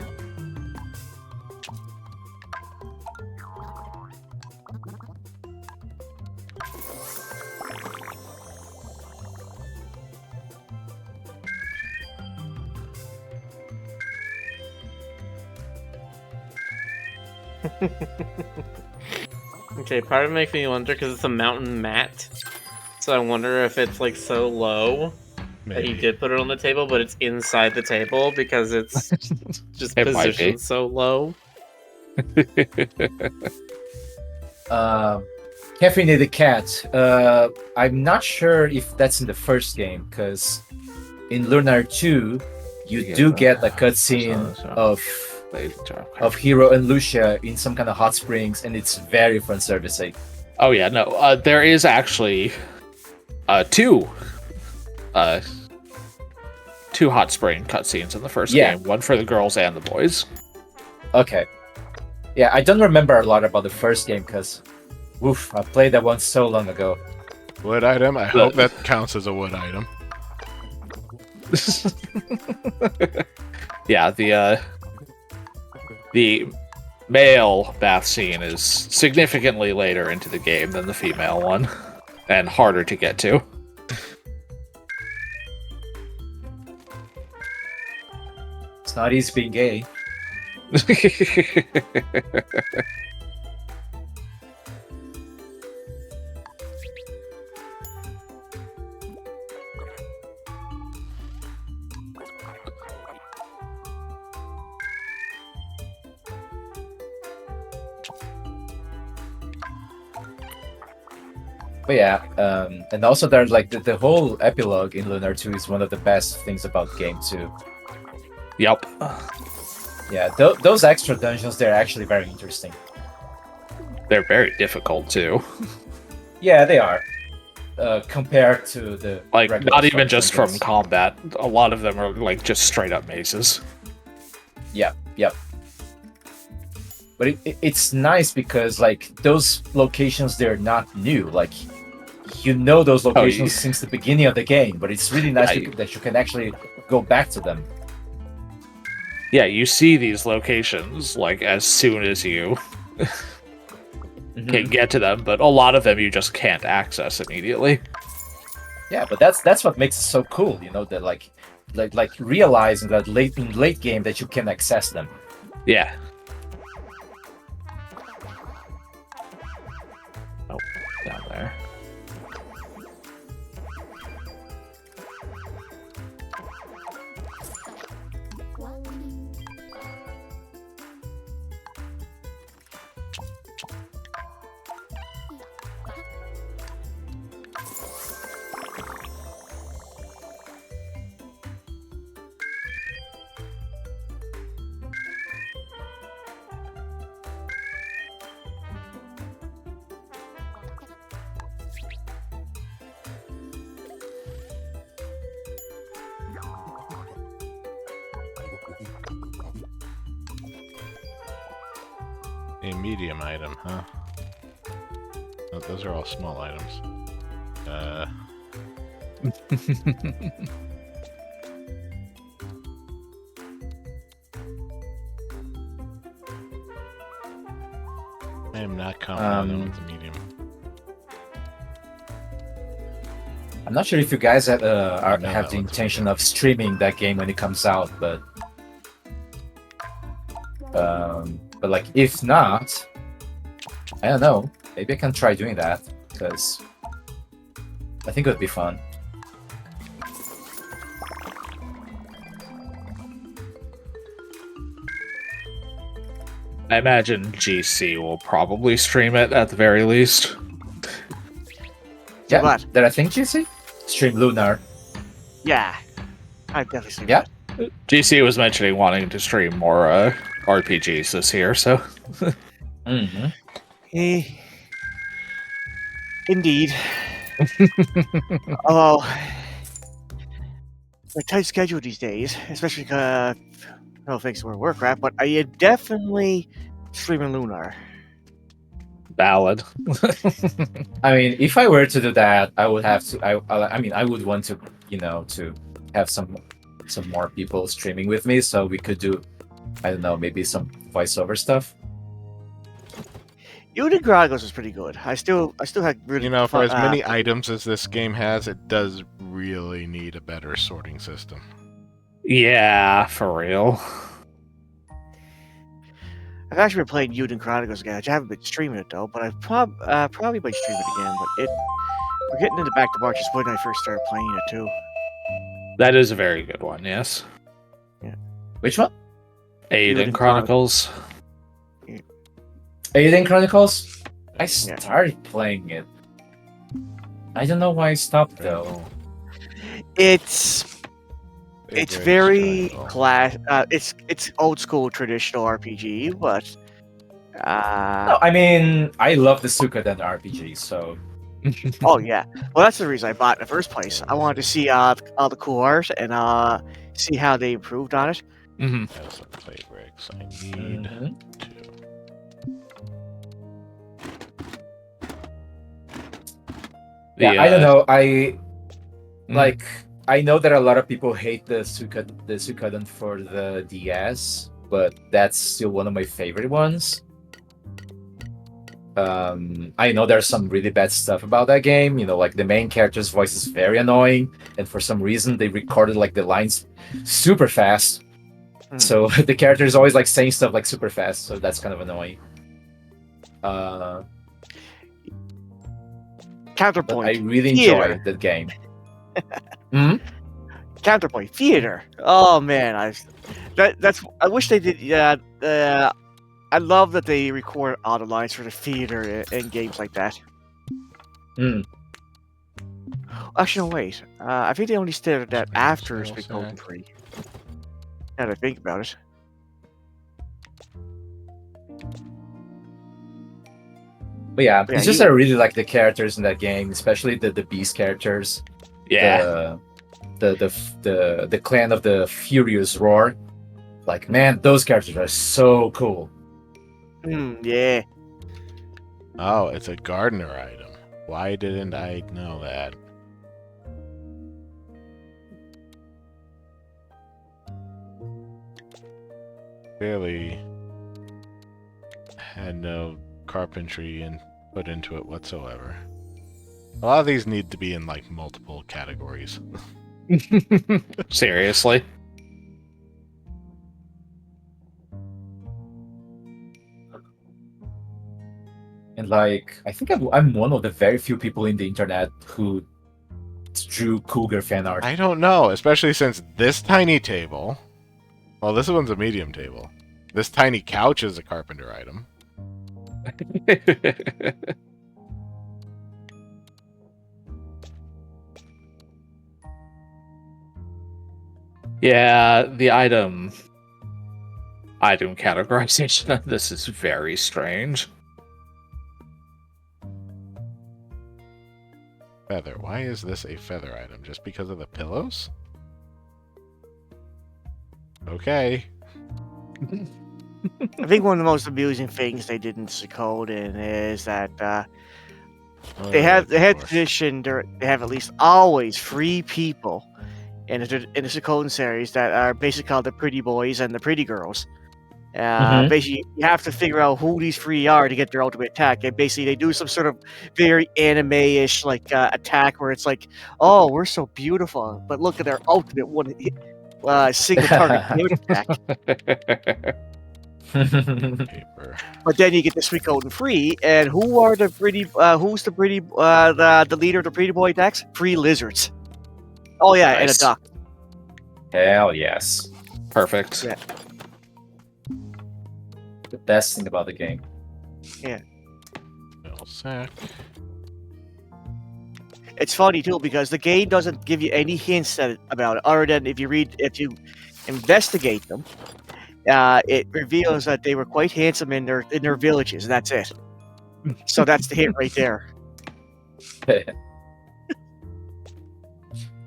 Okay, part of it makes me wonder because it's a mountain mat. So I wonder if it's like so low that he Maybe. did put it on the table, but it's inside the table because it's just It might be. positioned so low. Caffeinated Cat. I'm not sure if that's in the first game, because in Lunar 2, you do get a cutscene of Hero and Lucia in some kind of hot springs, and it's very fun servicing. Oh yeah, no. There is actually two hot spring cutscenes in the first Yeah. game. One for the girls and the boys. Okay. Yeah, I don't remember a lot about the first game, because, woof, I played that one so long ago. Wood item? I hope that counts as a wood item. Yeah, the male bath scene is significantly later into the game than the female one, and harder to get to. It's not easy being gay. But yeah, and also there's like the whole epilogue in Lunar 2 is one of the best things about the game too. Yep. Yeah, those extra dungeons, they're actually very interesting. They're very difficult too. Yeah, they are. Compared to the Like, regular not even front just from dungeons. combat. A lot of them are like just straight up mazes. Yep. But it's nice because like those locations, they're not new. Like you know those locations since the beginning of the game, but it's really nice that you can actually go back to them. Yeah, you see these locations like as soon as you can get to them, but a lot of them you just can't access immediately. Yeah, but that's what makes it so cool, you know, that like realizing that late game that you can access them. Yeah. Oh, down there. A medium item, huh? Oh, those are all small items. I am not confident with the medium. I'm not sure if you guys have that the looks intention good. of streaming that game when it comes out, but like if not, I don't know. Maybe I can try doing that because I think it would be fun. I imagine GC will probably stream it at the very least. Yeah, What? did I think GC? Stream Lunar. Yeah, I've definitely seen Yeah. that. GC was mentioning wanting to stream more RPGs this year, so Mm-hmm. Indeed. Although, a tight schedule these days, especially no thanks to World of Warcraft, but I definitely streaming Lunar. valid. I mean, if I were to do that, I would have to. I mean, I would want to, to have some more people streaming with me, so we could do, I don't know, maybe some voiceover stuff. Uden Gragos was pretty good. I still had really You know, for fun, as many items as this game has, it does really need a better sorting system. Yeah, for real. I've actually been playing Uden Chronicles again. I haven't been streaming it though, but I probably might stream it again. But we're getting into back to March is when I first started playing it too. That is a very good one, yes. Which one? Aiden Chronicles. Aiden Chronicles. I started playing it. I don't know why I stopped though. It's very triangle. it's old school traditional RPG, but No, I mean, I love the Suikoden RPG, so oh yeah. Well, that's the reason I bought it in the first place. I wanted to see all the cool art and see how they improved on it. Mm-hmm. As a play bricks, I need to. yeah, I don't know. Like, I know that a lot of people hate the Suikoden for the DS, but that's still one of my favorite ones. I know there's some really bad stuff about that game. You know, like the main character's voice is very annoying, and for some reason they recorded like the lines super fast. So the character is always like saying stuff like super fast, so that's kind of annoying. Counterpoint. But I really Theater. enjoy the game. Counterpoint. Theater. Oh man, I wish they did. Yeah. I love that they record all the lines for the theater in games like that. Actually, no, wait. I think they only started that Maybe after sales Suikoden sack. 3. Now that I think about it. But yeah, Yeah, it's just you- I really like the characters in that game, especially the beast characters. Yeah. The clan of the Furious Roar. Like, man, those characters are so cool. Yeah. Oh, it's a gardener item. Why didn't I know that? Clearly had no carpentry put into it whatsoever. A lot of these need to be in like multiple categories. Seriously. And like, I think I'm one of the very few people in the internet who drew Cougar fan art. I don't know, especially since this tiny table. Well, this one's a medium table. This tiny couch is a carpenter item. Yeah, the item categorization of this is very strange. Feather. Why is this a feather item? Just because of the pillows? Okay. I think one of the most amusing things they did in Suikoden is that Oh, they right, had of course. tradition. They have at least always 3 people in the Suikoden series that are basically called the pretty boys and the pretty girls. Basically, you have to figure out who these 3 are to get their ultimate attack. And basically, they do some sort of very anime-ish like attack where it's like, "Oh, we're so beautiful," but look at their ultimate one single target damage attack. Paper. But then you get the Suikoden 3, and who are the pretty? Who's the pretty? The leader of the pretty boy attacks? 3 lizards. Oh yeah, and a Nice. duck. Hell yes. Perfect. Yeah. The best thing about the game. Little sack. It's funny too because the game doesn't give you any hints about it, other than if you investigate them, it reveals that they were quite handsome in their villages, and that's it. So that's the hint right there.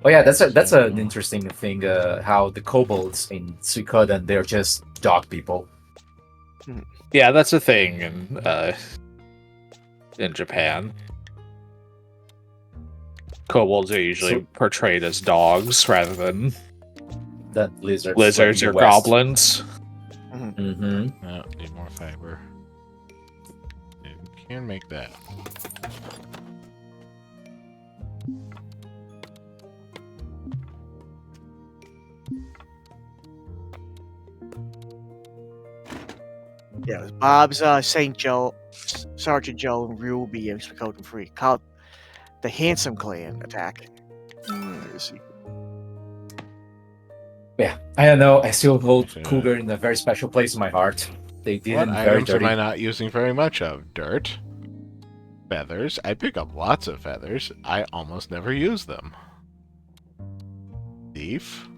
Oh yeah, that's an interesting thing. How the kobolds in Suikoden, they're just dog people. Yeah, that's a thing in Japan. Kobolds are usually So- portrayed as dogs rather than That lizards. lizards or goblins. Mm-hmm. Oh, need more fiber. You can make that. Yeah, it was Bob's Saint Joe, Sergeant Joe, and Ruby in Suikoden 3 called the Handsome Clan attack. Let's see. Yeah, I don't know. I still hold Sure. Cougar in a very special place in my heart. They did What it very items dirty. am I not using very much of? Dirt. Feathers. I pick up lots of feathers. I almost never use them. Thief.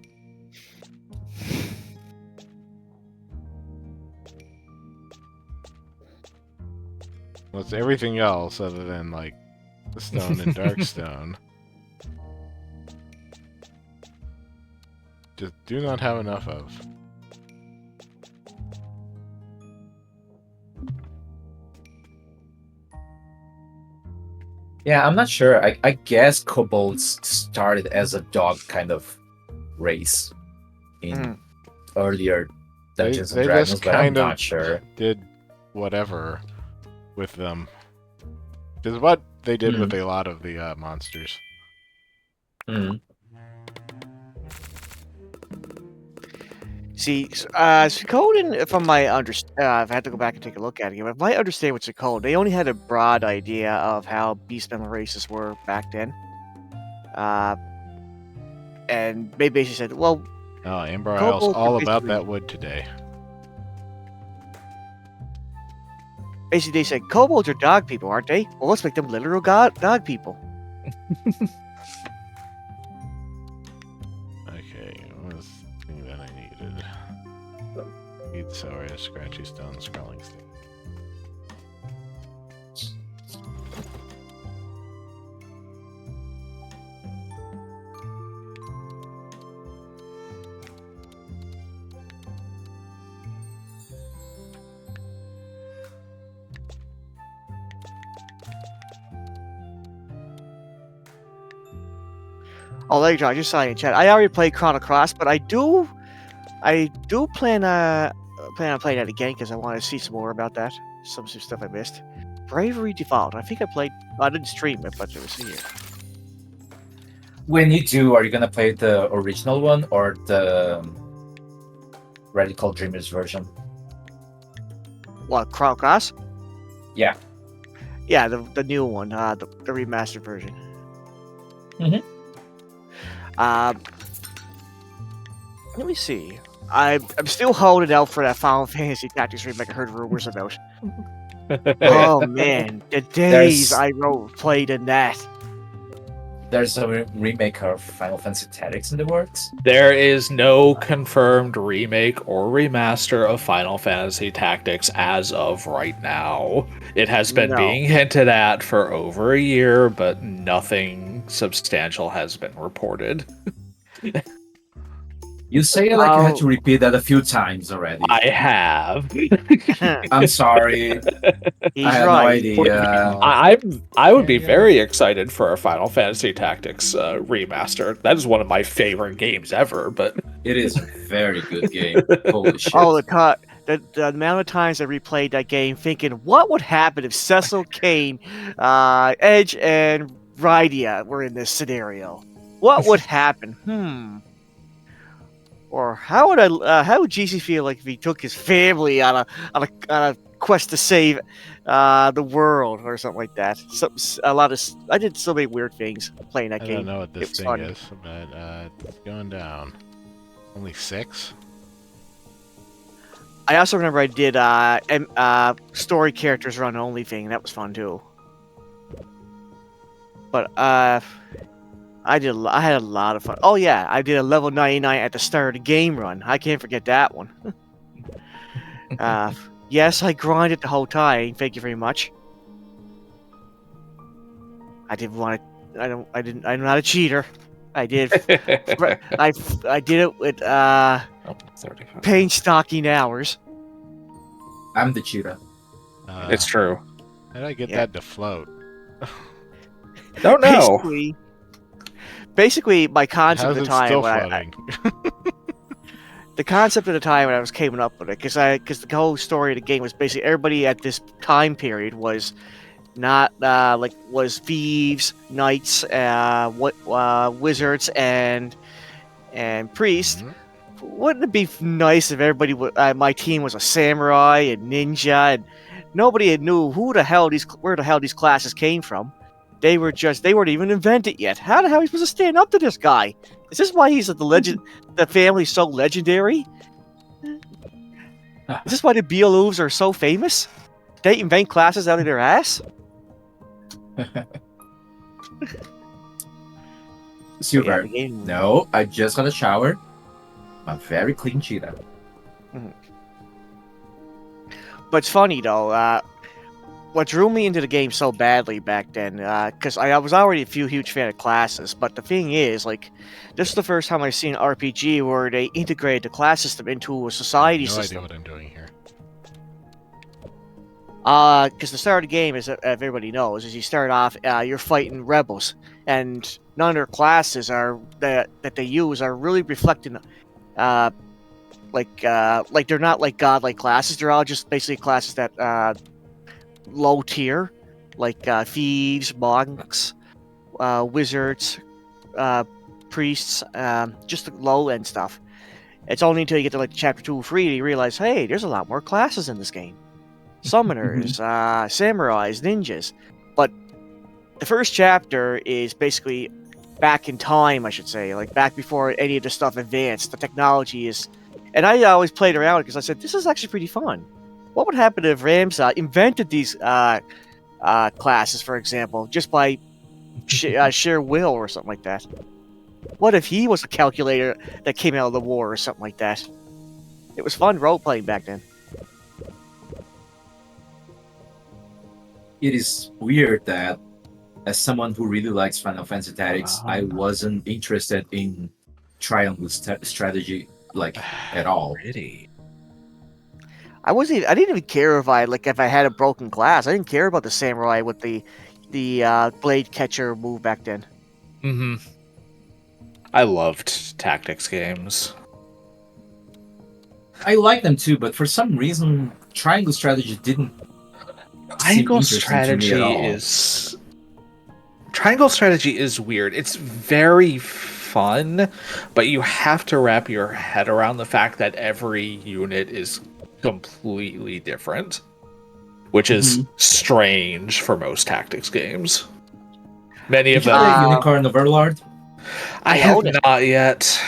Well, it's everything else other than, like, the stone and dark stone. Just do not have enough of. Yeah, I'm not sure. I guess kobolds started as a dog kind of race in Mhm. earlier Dungeons They and Dragons, just but I'm kind of not sure. did whatever with them. Is what they did with a lot of the monsters. Mm. See, Suikoden, from my if I had to go back and take a look at it again, if I understand what Suikoden, they only had a broad idea of how beastmen races were back then. And they basically said, well, Oh, Amber Kobolds Isle's are all about basically- that wood today. basically they said, kobolds are dog people, aren't they? Well, let's make them literal dog people. Okay, what was the thing that I needed? Need sour, scratchy stone, scrolling stick. Oh, there you go. I just saw you in chat. I already played Chrono Cross, but I do plan on playing that again because I want to see some more about that. Some stuff I missed. Bravery Default. I think I played. I didn't stream it, but it was here. When you do, are you gonna play the original one or the Radical Dreamers version? What, Chrono Cross? Yeah. Yeah, the new one, the remastered version. Mhm. Let me see. I'm still holding out for that Final Fantasy Tactics remake I heard rumors about. Oh man, the days I played in that. There's a remake of Final Fantasy Tactics in the works. There is no confirmed remake or remaster of Final Fantasy Tactics as of right now. It has been No. being hinted at for over a year, but nothing substantial has been reported. You say it like you had to repeat that a few times already. I have. I'm sorry. He's I had right. no idea. I would be Yeah. very excited for a Final Fantasy Tactics remaster. That is one of my favorite games ever. But It is a very good game. Holy shit. Oh, the amount of times I replayed that game thinking, what would happen if Cecil, Kane, Edge, and Rydia were in this scenario? What would happen? Or how would GC feel like if he took his family on a quest to save the world or something like that? I did so many weird things playing that I game. don't know what It this was thing fun. is, but it's going down. Only 6? I also remember I did story characters run only thing. That was fun too. But I had a lot of fun. Oh yeah, I did a level 99 at the start of the game run. I can't forget that one. Yes, I grinded the whole time. Thank you very much. I didn't want to. I'm not a cheater. I did. I did it with 35. painstaking hours. I'm the cheater. It's true. How did I get Yeah. that to float? Don't know. Basically, my concept How's at it the time still when floating? the concept at the time when I was coming up with it, because the whole story of the game was basically everybody at this time period was not was thieves, knights, wizards, and priests. Mhm. Wouldn't it be nice if everybody my team was a samurai and ninja, and nobody knew where the hell these classes came from? They weren't even invented yet. How the hell are you supposed to stand up to this guy? Is this why he's the legend? The family's so legendary? Is this why the Beowulfs are so famous? They invent classes out of their ass? Super. the game- No, I just got a shower. I'm a very clean cheetah. But it's funny though. What drew me into the game so badly back then, because I was already a huge fan of classes. But the thing is, like, this is the first time I've seen an RPG where they integrated the class system into a society No idea system. what I'm doing here. Because the start of the game, as everybody knows, is you start off, you're fighting rebels, and none of their classes that they use are really reflecting, like they're not like godlike classes. They're all just basically classes that low tier, like thieves, monks, wizards, priests, just the low end stuff. It's only until you get to like chapter 2 or 3 that you realize, hey, there's a lot more classes in this game. Summoners, samurais, ninjas. But the first chapter is basically back in time, I should say, like back before any of the stuff advanced. The technology is, and I always played around because I said this is actually pretty fun. What would happen if Ramsay invented these classes, for example, just by sheer will or something like that? What if he was a calculator that came out of the war or something like that? It was fun role playing back then. It is weird that, as someone who really likes Final Fantasy Tactics, I wasn't interested in triangle strategy like at all. Pretty. I didn't even care if I had a broken glass. I didn't care about the samurai with the blade catcher move back then. Mm-hmm. I loved tactics games. I like them too, but for some reason, triangle strategy didn't seem Triangle interesting to me at all. Triangle strategy is weird. It's very fun, but you have to wrap your head around the fact that every unit is completely different, which is strange for most tactics games. Many Did of you them. play Unicorn Overlord? I I have own it. not yet.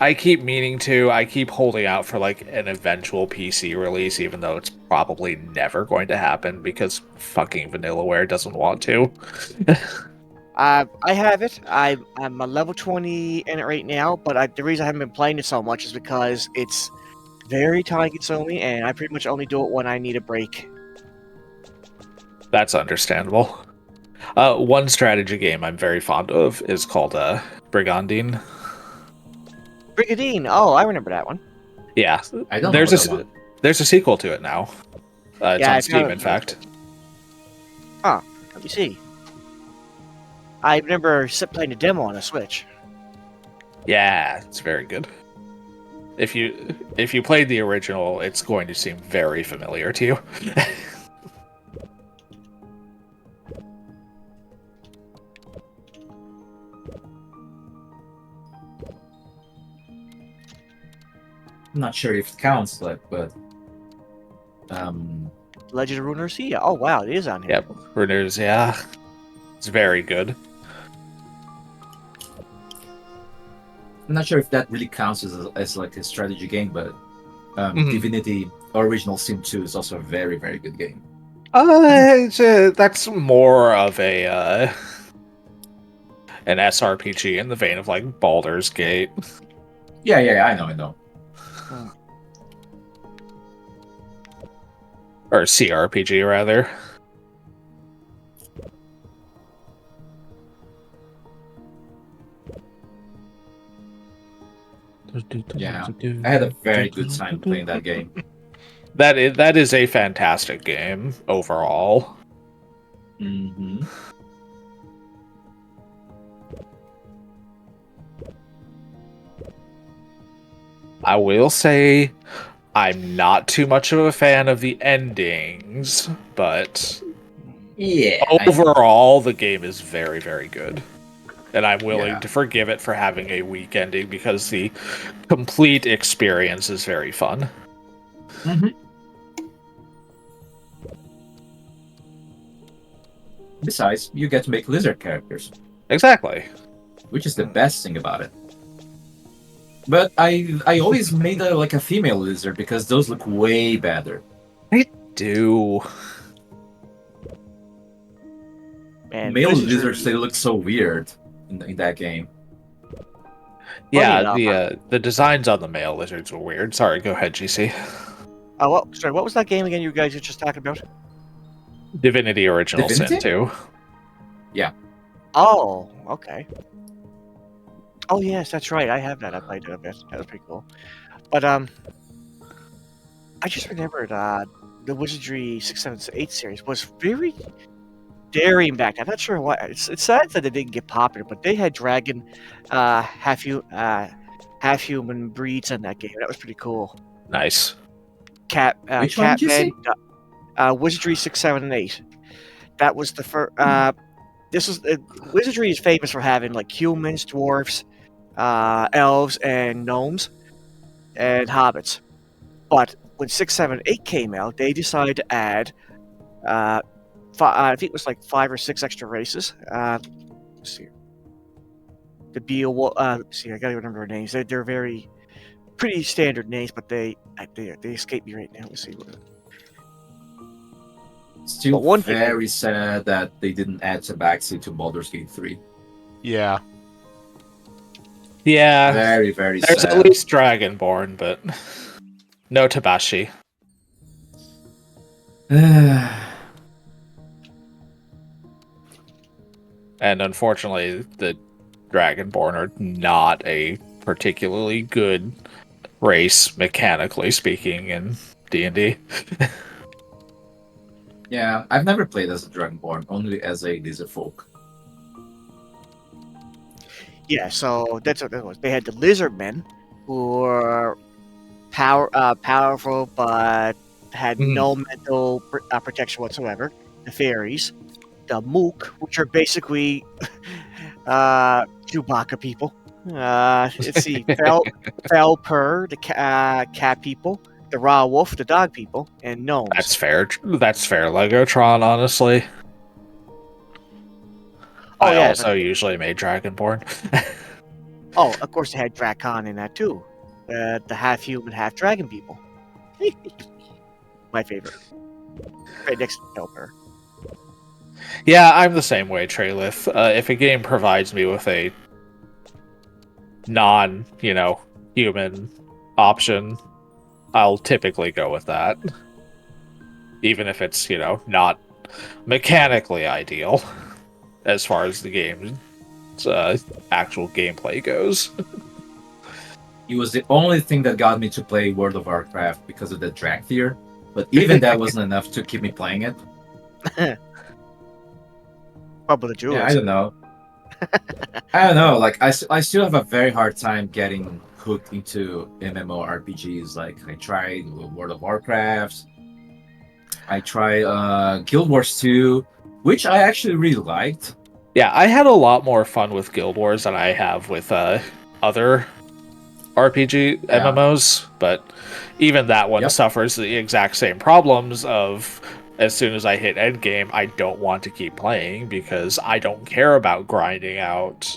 I keep meaning to. I keep holding out for like an eventual PC release, even though it's probably never going to happen because fucking Vanillaware doesn't want to. I have it. I'm a level 20 in it right now, but the reason I haven't been playing it so much is because it's very time consuming, and I pretty much only do it when I need a break. That's understandable. One strategy game I'm very fond of is called Brigandine. Brigadine. Oh, I remember that one. Yeah, I don't there's know that one. there's a sequel to it now. It's Yeah, on I've Steam, heard in of it. fact. Let me see. I remember playing the demo on a Switch. Yeah, it's very good. If you played the original, it's going to seem very familiar to you. I'm not sure if it counts, but Legend of Ruiner Sea. Oh wow, it is on here. Yep, Runners, yeah. It's very good. I'm not sure if that really counts as like a strategy game. But Mhm. Divinity Original Sin 2 is also a very, very good game. That's more of a an SRPG in the vein of like Baldur's Gate. Yeah, I know. Or CRPG, rather. Yeah, I had a very good time playing that game. That is a fantastic game overall. Mm-hmm. I will say I'm not too much of a fan of the endings, but Yeah. overall the game is very, very good. And I'm willing Yeah. to forgive it for having a weak ending because the complete experience is very fun. Mm-hmm. Besides, you get to make lizard characters, Exactly. which is the best thing about it. But I always made a female lizard because those look way better. Do And Male wizardry- lizards, they look so weird in that game. yeah, enough, the designs on the male lizards were weird. Sorry, go ahead, GC. Sorry, what was that game again? You guys were just talking about? Divinity Original Divinity? Sin 2. Oh, okay. Oh yes, that's right. I have that. I played it a bit. That was pretty cool. But I just remembered the Wizardry 678 series was very daring back then. I'm not sure why. It's sad that they didn't get popular, but they had dragon, half human breeds in that game. That was pretty cool. Nice. Which one did you say? Wizardry 6, 7, and 8. That was the first. This was Wizardry is famous for having like humans, dwarfs, elves, and gnomes, and hobbits. But when 6, 7, 8 came out, they decided to add, I think it was like 5 or 6 extra races. Let's see. The see, I gotta remember their names. They're very pretty standard names, but they escape me right now. Let's see. Still But one thing very sad that they didn't add Tabaxi to Baldur's Gate 3. Yeah. Yeah, Very, very there's sad. at least Dragonborn, but no Tabashi. And unfortunately, the Dragonborn are not a particularly good race, mechanically speaking, in D&D. Yeah, I've never played as a Dragonborn, only as a lizard folk. Yeah, so that's what it was. They had the lizard men, who were powerful but had no mental protection whatsoever. The fairies, the mook, which are basically Chewbacca people. Let's see, Felper, the cat people, the raw wolf, the dog people, and gnomes. That's fair. That's fair, Legotron, honestly. Oh, I yeah, also usually made Dragonborn. Oh, of course they had Drakon in that too. The half human, half dragon people. My favorite. Right next to Felper. Yeah, I'm the same way, Treylith. If a game provides me with a human option, I'll typically go with that. Even if it's, not mechanically ideal as far as the game's actual gameplay goes. It was the only thing that got me to play World of Warcraft because of the drag fear, but even that wasn't enough to keep me playing it. Probably the jewels. Yeah, I don't know. I don't know. Like, I still have a very hard time getting hooked into MMORPGs. Like, I tried World of Warcraft. I tried Guild Wars 2, which I actually really liked. Yeah, I had a lot more fun with Guild Wars than I have with other RPG MMOs, but even that one suffers the exact same problems of as soon as I hit endgame, I don't want to keep playing because I don't care about grinding out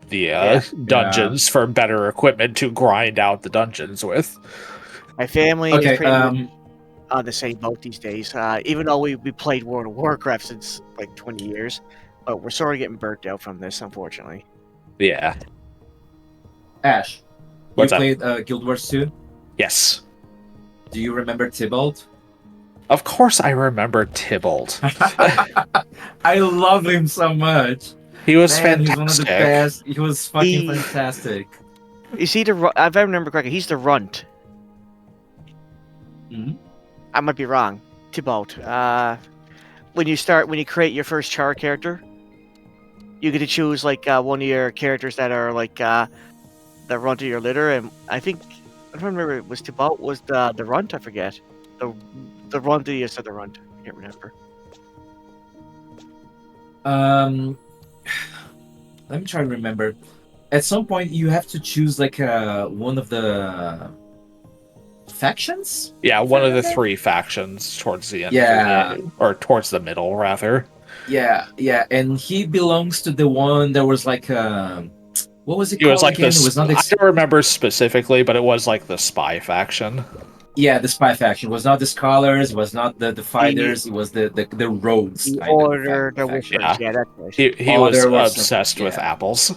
the dungeons for better equipment to grind out the dungeons with. My family is pretty much on the same boat these days. Even though we played World of Warcraft since like 20 years, but we're sort of getting burnt out from this, unfortunately. Yeah. Ash, What's you up? played Guild Wars 2? Yes. Do you remember Tybalt? Of course I remember Tybalt. I love him so much. He was Man, fantastic. He's one of the best. He was fucking fantastic. Is he if I remember correctly, he's the runt. Mm-hmm. I might be wrong. Tybalt. When you create your first char character, you get to choose like one of your characters that are like the runt of your litter, and I don't remember it was Tybalt was the runt. I forget the runt of the runt. I can't remember. Let me try to remember. At some point, you have to choose like one of the factions. Yeah, one of the three factions towards the end. Yeah, or towards the middle, rather. Yeah, and he belongs to the one that was like what was it called? Was like again? I don't remember specifically, but it was like the spy faction. Yeah, the spy faction. It was not the scholars, it was not the fighters, it was the rogues. The order, the whispers. Yeah, that's right. He was obsessed with apples.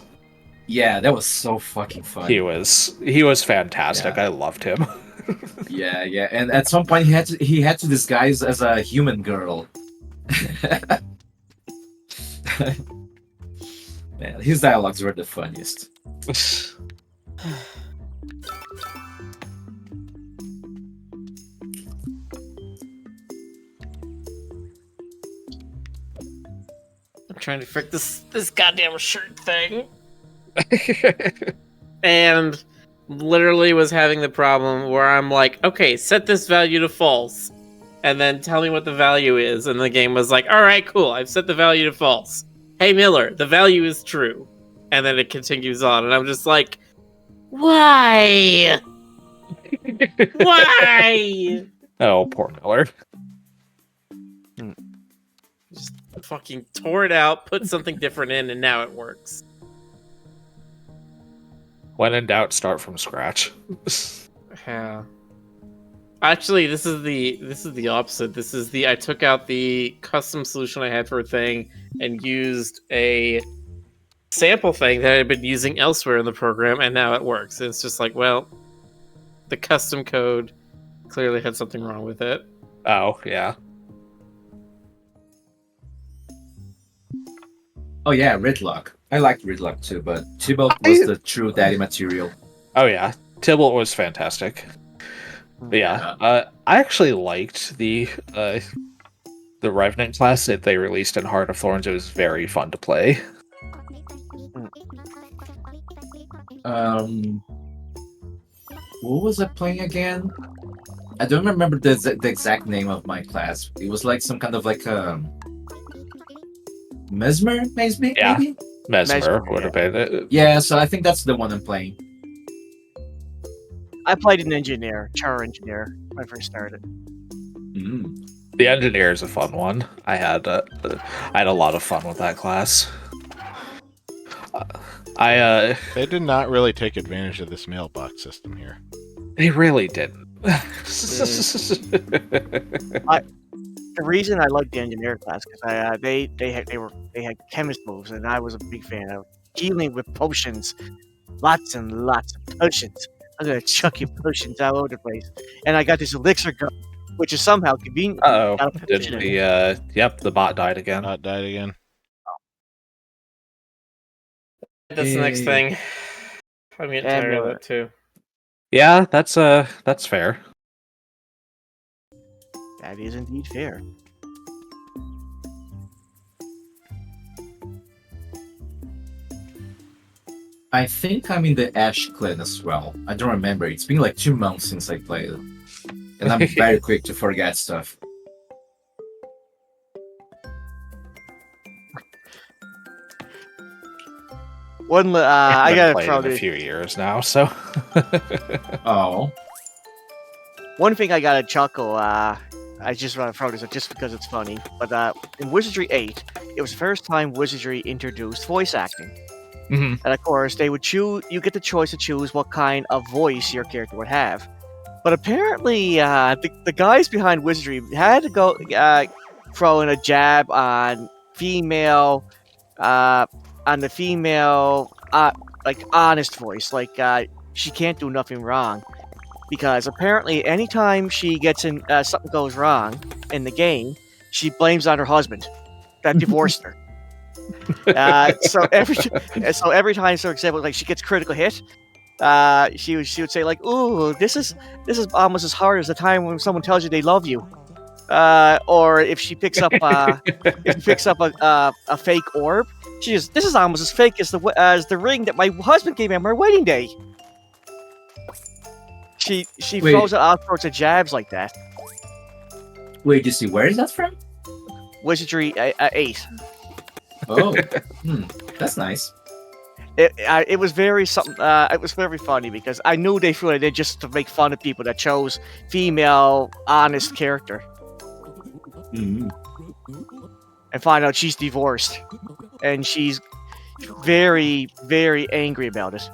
Yeah, that was so fucking fun. He was fantastic. Yeah. I loved him. yeah, and at some point he had to disguise as a human girl. Man, his dialogues were the funniest. I'm trying to frick this goddamn shirt thing. And literally was having the problem where I'm like, okay, set this value to false. And then tell me what the value is. And the game was like, alright, cool, I've set the value to false. Hey Miller, the value is true. And then it continues on. And I'm just like, why? Why? Oh, poor Miller. Just fucking tore it out, put something different in, and now it works. When in doubt, start from scratch. Yeah. Actually, this is the opposite. I took out the custom solution I had for a thing and used a sample thing that I had been using elsewhere in the program, and now it works. And it's just like, well, the custom code clearly had something wrong with it. Oh, yeah. Oh yeah, Ridlock. I liked Ridlock too, but Tybalt was the true daddy material. Oh, yeah. Tybalt was fantastic. But yeah, I actually liked the Revenant class that they released in Heart of Thorns. It was very fun to play. What was I playing again? I don't remember the exact name of my class. It was like some kind of like Mesmer, maybe? Yeah. Maybe? Mesmer would have been it. Yeah, so I think that's the one I'm playing. I played an engineer, Char engineer, when I first started. Mm. The engineer is a fun one. I had a lot of fun with that class. They did not really take advantage of this mailbox system here. They really didn't. The reason I liked the engineer class because they had chemist moves, and I was a big fan of healing with potions, lots and lots of potions. I'm gonna chuck your potions all over the place, and I got this elixir gun, which is somehow convenient. Uh-oh. Got a Did potion in it. Yep, the bot died again. Not died again. That's the next thing. I'm getting tired of that too. Yeah, that's fair. That is indeed fair. I think I'm in the Ash clan as well. I don't remember. It's been like 2 months since I played it. And I'm very quick to forget stuff. I I gotta played throw in a this. few years now, so Oh. One thing I gotta chuckle. I just want to throw this up just because it's funny. But in Wizardry 8, it was the first time Wizardry introduced voice acting. Mhm. And of course, they would choose. You get the choice to choose what kind of voice your character would have. But apparently, the guys behind Wizardry had to go throw in a jab on female, on the female, like honest voice, like she can't do nothing wrong, because apparently, anytime she gets in, something goes wrong in the game, she blames on her husband that divorced her. So every time, for example, like she gets critical hit, she would say like, "Ooh, this is almost as hard as the time when someone tells you they love you." Or if she picks up a fake orb, she goes, "This is almost as fake as the ring that my husband gave me on my wedding day." She Wait. throws out all sorts of jabs like that. Wait, you see, where is that from? Wizardry 8. Oh, that's nice. It was very something. It was very funny because I knew they threw it in just to make fun of people that chose female honest character, Mm. and find out she's divorced, and she's very, very angry about it.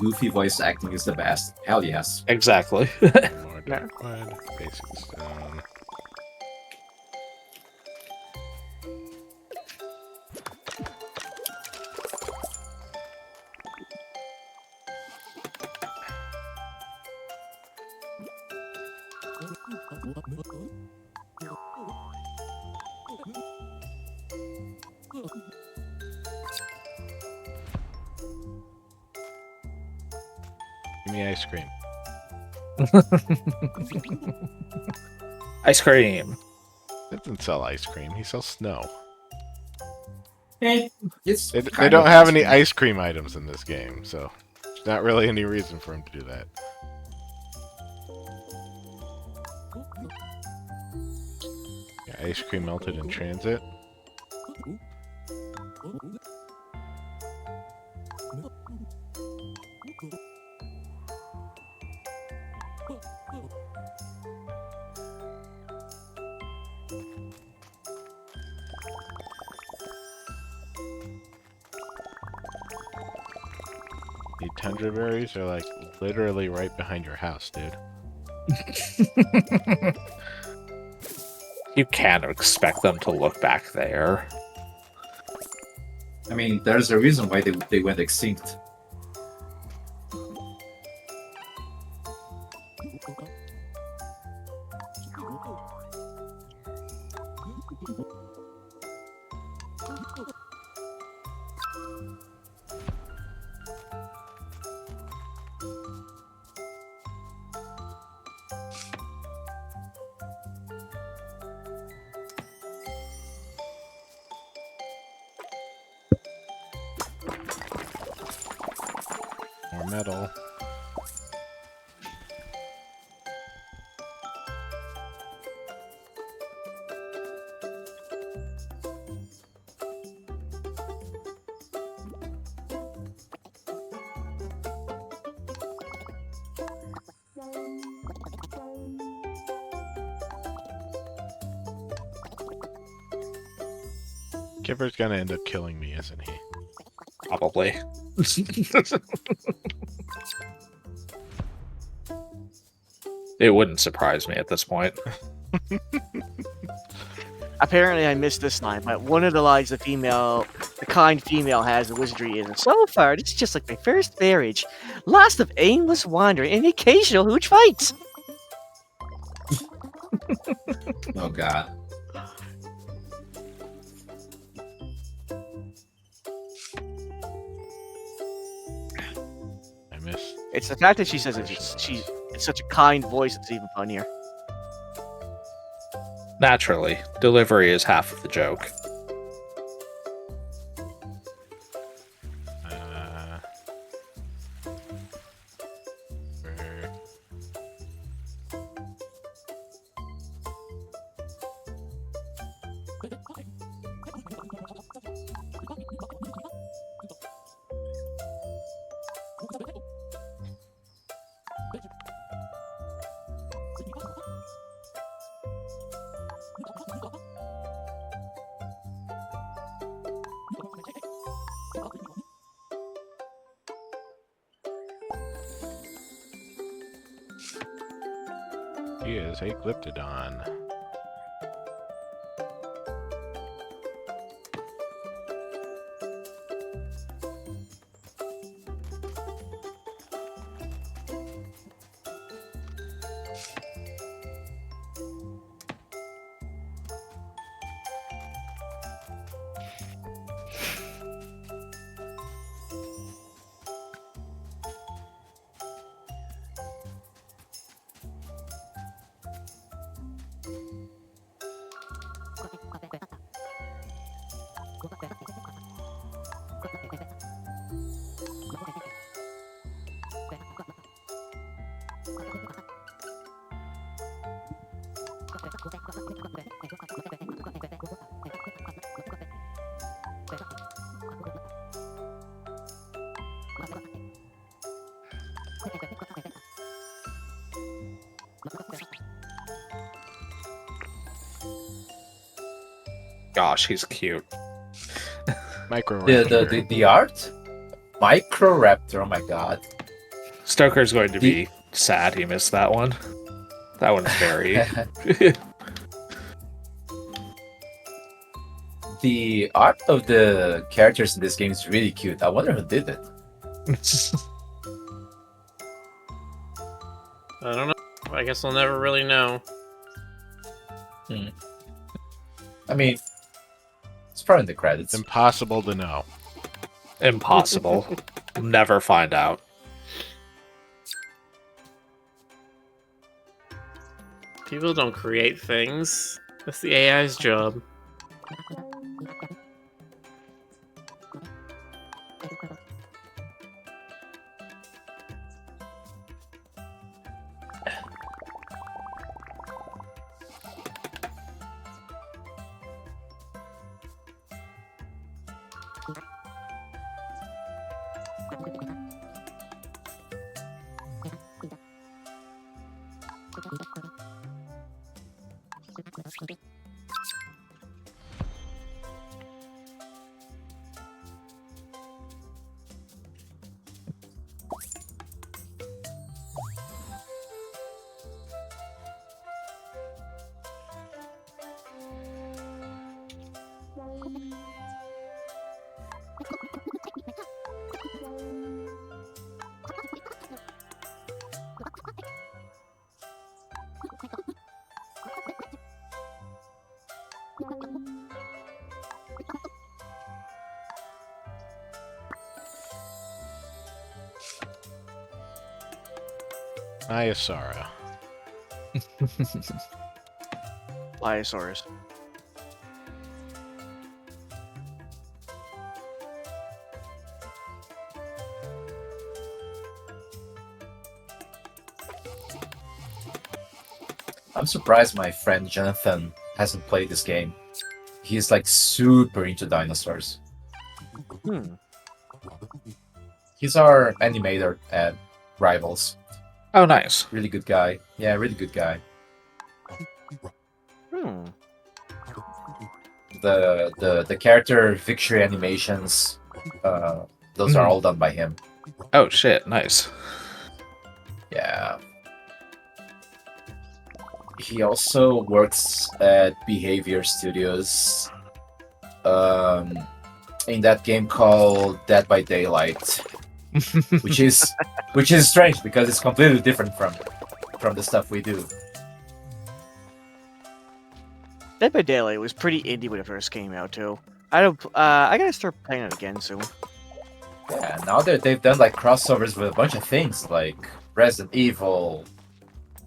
Goofy voice acting is the best. Hell yes. exactly. More dark wood, basic stone. Give me ice cream. Ice cream. He doesn't sell ice cream. He sells snow. It's They kind don't of have any cream. ice cream items in this game, so there's not really any reason for him to do that. Yeah, ice cream melted in transit. The tundra berries are like literally right behind your house, dude. You can't expect them to look back there. I mean, there's a reason why they went extinct. More metal. Kipper's gonna end up killing me, isn't he? Probably. It wouldn't surprise me at this point. Apparently, I missed this line, but one of the lines the kind female has in wizardry is, "So far, this is just like my first marriage. Lots of aimless wandering and occasional hooch fights." Oh god. I miss. It's the fact that she says she's it's such a kind voice. It's even funnier. Naturally, delivery is half of the joke. Where- He is a Glyptodon. Gosh, he's cute. Micro. The art? Microraptor, oh my god. Stoker's going to be sad he missed that one. That one's very... The art of the characters in this game is really cute. I wonder who did it. I don't know. I guess I'll never really know. I mean, it's probably in the credits. Impossible to know. Impossible. Never find out. People don't create things. That's the AI's job. Iosara. Pliosaurus. I'm surprised my friend Jonathan hasn't played this game. He's like super into dinosaurs. Hmm. He's our animator at Rivals. Oh, nice. Really good guy. Yeah, really good guy. Hmm. The character victory animations, those are all done by him. Oh shit, nice. Yeah. He also works at Behavior Studios. In that game called Dead by Daylight, which is strange because it's completely different from the stuff we do. Dead by Daylight was pretty indie when it first came out too. I gotta start playing it again soon. Yeah, now that they've done like crossovers with a bunch of things like Resident Evil,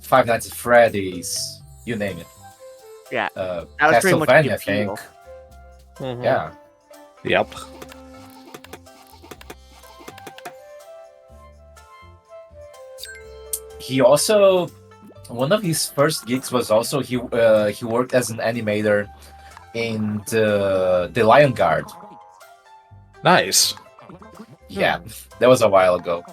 Five Nights at Freddy's, you name it. Yeah, that was pretty much the Castlevania, I appeal. think. Mhm. Yeah. Yep. He also, one of his first gigs was also he worked as an animator in the Lion Guard. Nice. Yeah, that was a while ago.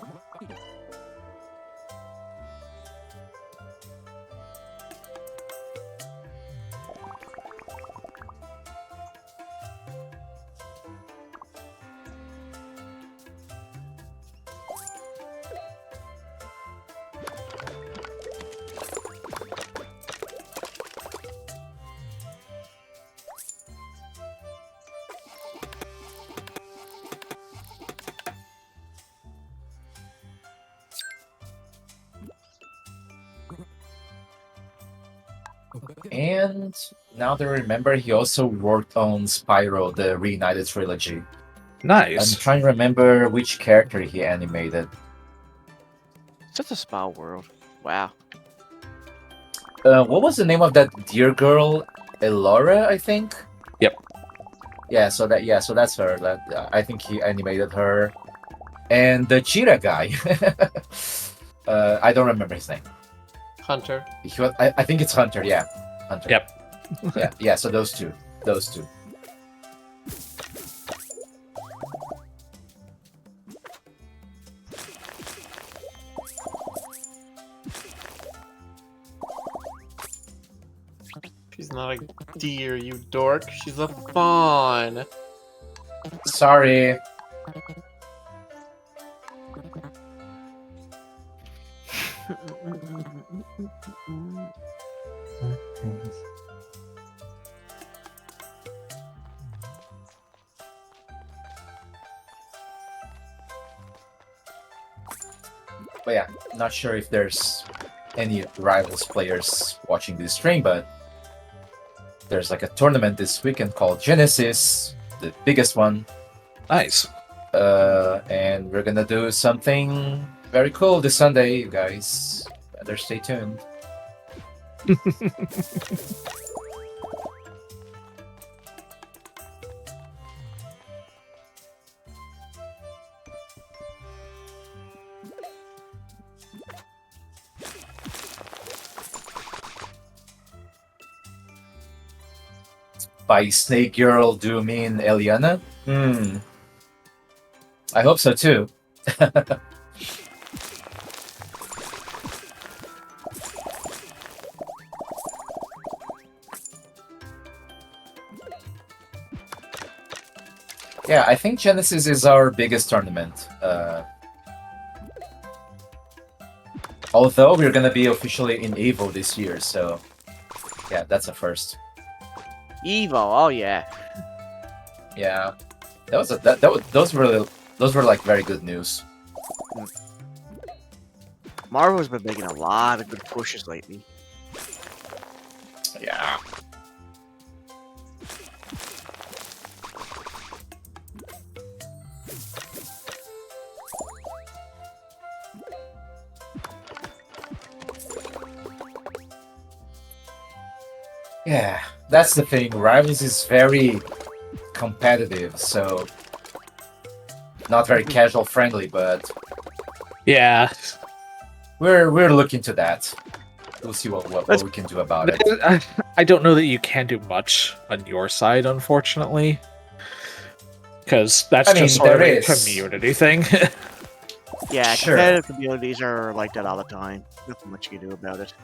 And now that I remember, he also worked on Spyro, the Reunited trilogy. I'm Nice. trying to remember which character he animated. Such a small world. Wow. What was the name of that deer girl? Elora, I think. Yep. Yeah, so that's her. That I think he animated her, and the cheetah guy. I don't remember his name. Hunter. I think it's Hunter. Yeah, Hunter. Yep. Yeah. So those two. She's not a deer, you dork. She's a fawn. Sorry. But yeah, not sure if there's any Rivals players watching this stream, but there's like a tournament this weekend called Genesis, the biggest one. Nice. And we're gonna do something very cool this Sunday, you guys. Better stay tuned. By Snake Girl, do you mean Eliana? I hope so too. Yeah, I think Genesis is our biggest tournament. Although we're gonna be officially in Evo this year, so yeah, that's a first. Evo, oh yeah. Yeah, those were like very good news. Marvel's been making a lot of good pushes lately. Yeah. Yeah, that's the thing. Rivals is very competitive, so not very casual friendly, but Yeah. we're looking to that. We'll see what Let's- we can do about it. I don't know that you can do much on your side, unfortunately. Because that's I mean, just sort of there a is. community thing. Yeah, Sure. competitive communities are like that all the time. Nothing much you can do about it.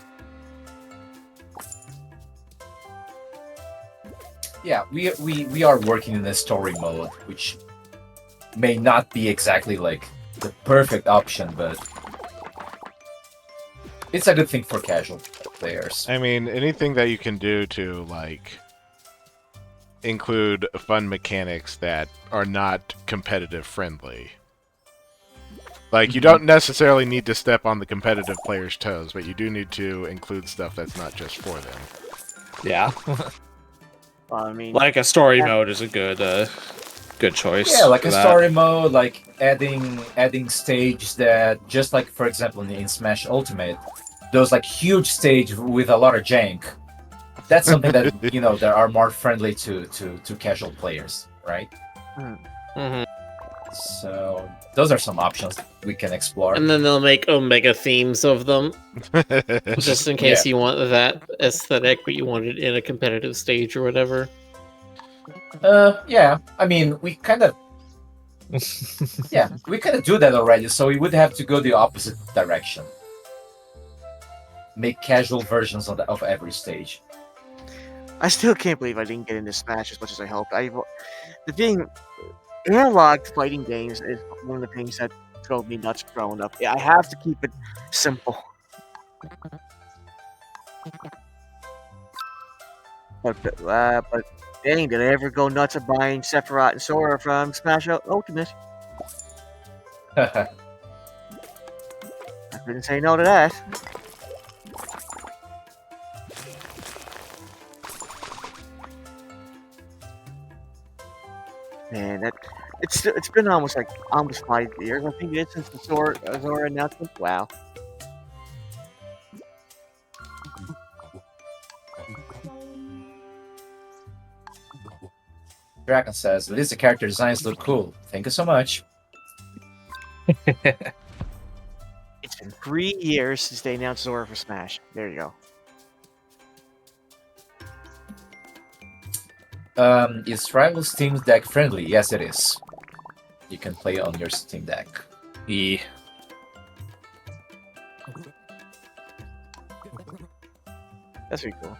Yeah, we are working in a story mode, which may not be exactly like the perfect option, but it's a good thing for casual players. I mean, anything that you can do to, like, include fun mechanics that are not competitive friendly. Like, you don't necessarily need to step on the competitive player's toes, but you do need to include stuff that's not just for them. Yeah. I mean, Like a story Yeah. mode is a good choice. Yeah, like for a that. story mode, like adding stage that, just like for example in Smash Ultimate, those like huge stage with a lot of jank. That's something that that are more friendly to casual players, right? Mhm. So those are some options we can explore. And then they'll make Omega themes of them, just in case you want that aesthetic, but you want it in a competitive stage or whatever. Yeah, I mean we kind of do that already. So we would have to go the opposite direction. Make casual versions of every stage. I still can't believe I didn't get into Smash as much as I hoped. The thing, analog fighting games is one of the things that drove me nuts growing up. I have to keep it simple. But dang, did I ever go nuts of buying Sephiroth and Sora from Smash Ultimate? I couldn't say no to that. Man, it's been almost 5 years, I think it is, since the Zora announcement. Wow. Dragon says, at least the character designs look cool. Thank you so much. It's been 3 years since they announced Zora for Smash. There you go. Is Rival Steam Deck friendly? Yes, it is. You can play on your Steam Deck. Yeah. That's pretty cool.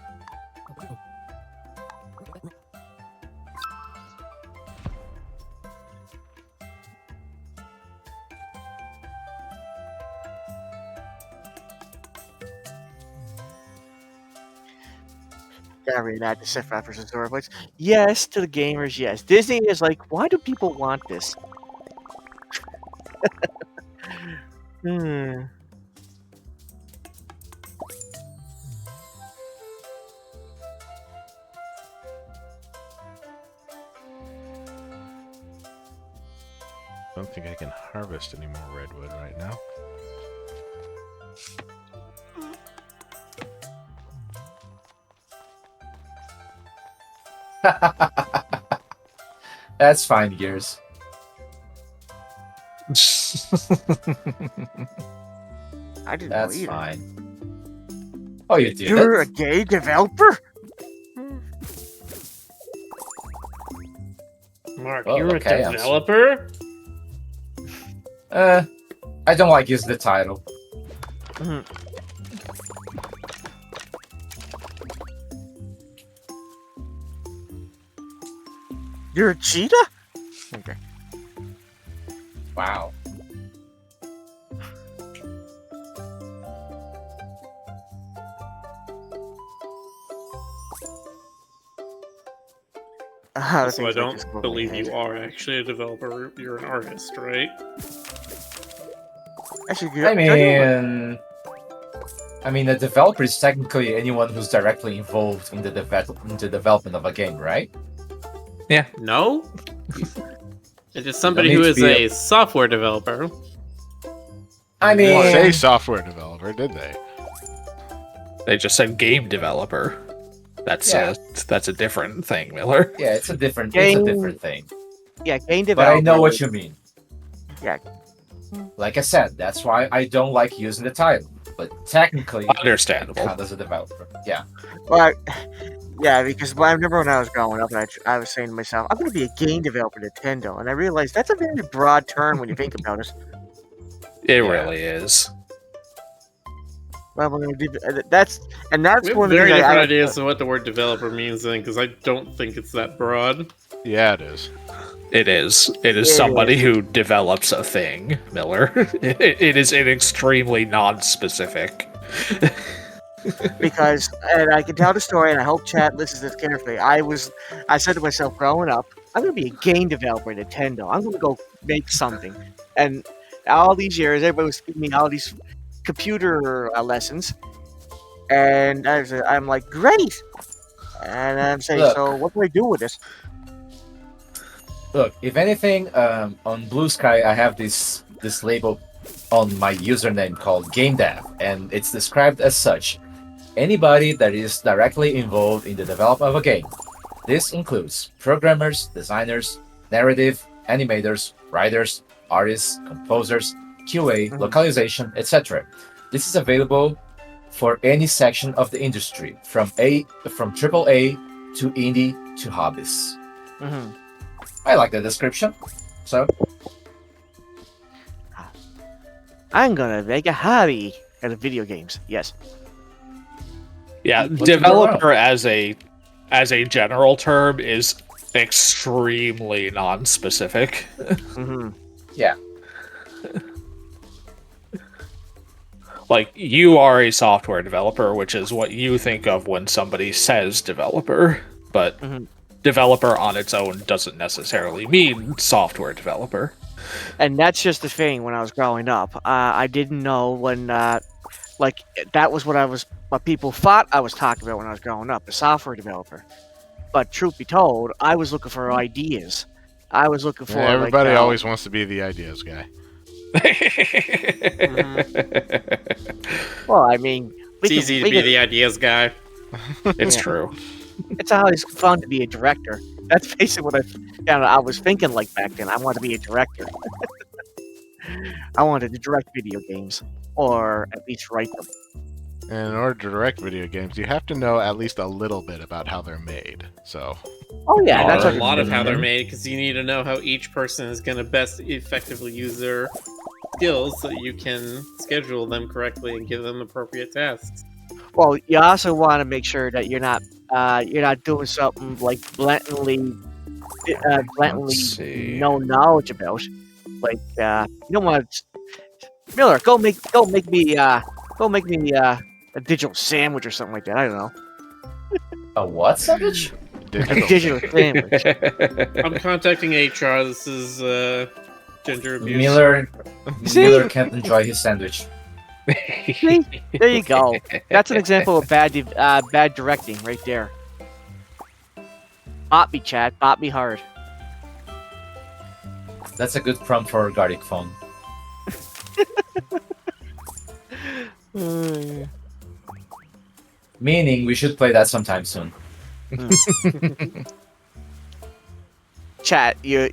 Gotta read to Sephiroth versus Zora Blades. Yes, to the gamers, yes. Disney is like, why do people want this? Hmm. I don't think I can harvest any more redwood right now. That's fine, Gears. I didn't know That's either. fine. Oh, you did You're a it? gay developer? Mark, Well, you're okay, a I'm developer? I don't like using the title. Mhm. You're a cheetah? Okay. Wow. So I don't believe you are actually a developer. You're an artist, right? Actually, I mean, a developer is technically anyone who's directly involved in the development of a game, right? No? It is somebody need who to is be a software developer. I They didn't say mean, software developer, did they? They just said game developer. That's Yeah. that's a different thing, Miller. Yeah, it's a different thing. Yeah, game But development. I know what you mean. Yeah. Like I said, that's why I don't like using the title. But technically, Understandable. count as a developer. Yeah. Well, yeah, because I remember when I was growing up, and I was saying to myself, I'm going to be a game developer at Nintendo, and I realized that's a very broad term when you think about it. It Yeah. really is. Well, we're going to do that's We have one of the very things different I ideas of what the word developer means, then, because I don't think it's that broad. Yeah, it is. It is. It is It somebody is. who develops a thing, Miller. It is an extremely non-specific. because and I can tell the story, and I hope chat listens to this carefully. I said to myself growing up, I'm going to be a game developer at Nintendo. I'm going to go make something, and all these years, everybody was giving me all these computer lessons, and I'm like, great. And I'm saying, Look. so what do I do with this? Look, if anything, on Blue Sky, I have this label on my username called Game Dev, and it's described as such: anybody that is directly involved in the development of a game. This includes programmers, designers, narrative, animators, writers, artists, composers, QA, localization, etc. This is available for any section of the industry, from AAA to indie to hobbies. Mm-hmm. I like the description. So, I'm gonna make a hobby out of video games. Yes. Yeah, What's developer as a general term is extremely non-specific. Mm-hmm. yeah. Like, you are a software developer, which is what you think of when somebody says developer, but Mhm. developer on its own doesn't necessarily mean software developer. And that's just the thing. When I was growing up, I didn't know when, like, that was what people thought I was talking about when I was growing up, a software developer. But truth be told, I was looking for ideas. I was looking for Yeah, everybody like, always wants to be the ideas guy. Well, I mean, It's easy to be the ideas guy. It's Yeah. true. It's always fun to be a director. That's basically what I was thinking like back then. I wanted to be a director. I wanted to direct video games, or at least write them. And in order to direct video games, you have to know at least a little bit about how they're made. So, Oh yeah, that's a what. lot of how they're made, because you need to know how each person is going to best effectively use their skills so that you can schedule them correctly and give them appropriate tasks. Well, you also want to make sure that you're not doing something like blatantly Let's see. no knowledge about. Like you don't want to. Miller, go make me a digital sandwich or something like that. I don't know. A what sandwich? A digital sandwich. I'm contacting HR. This is gender abuse. Miller can't enjoy his sandwich. See? There you go. That's an example of bad directing right there. Bot me, chat. Bot me hard. That's a good prompt for a Gardic phone. Meaning we should play that sometime soon. Chat, you're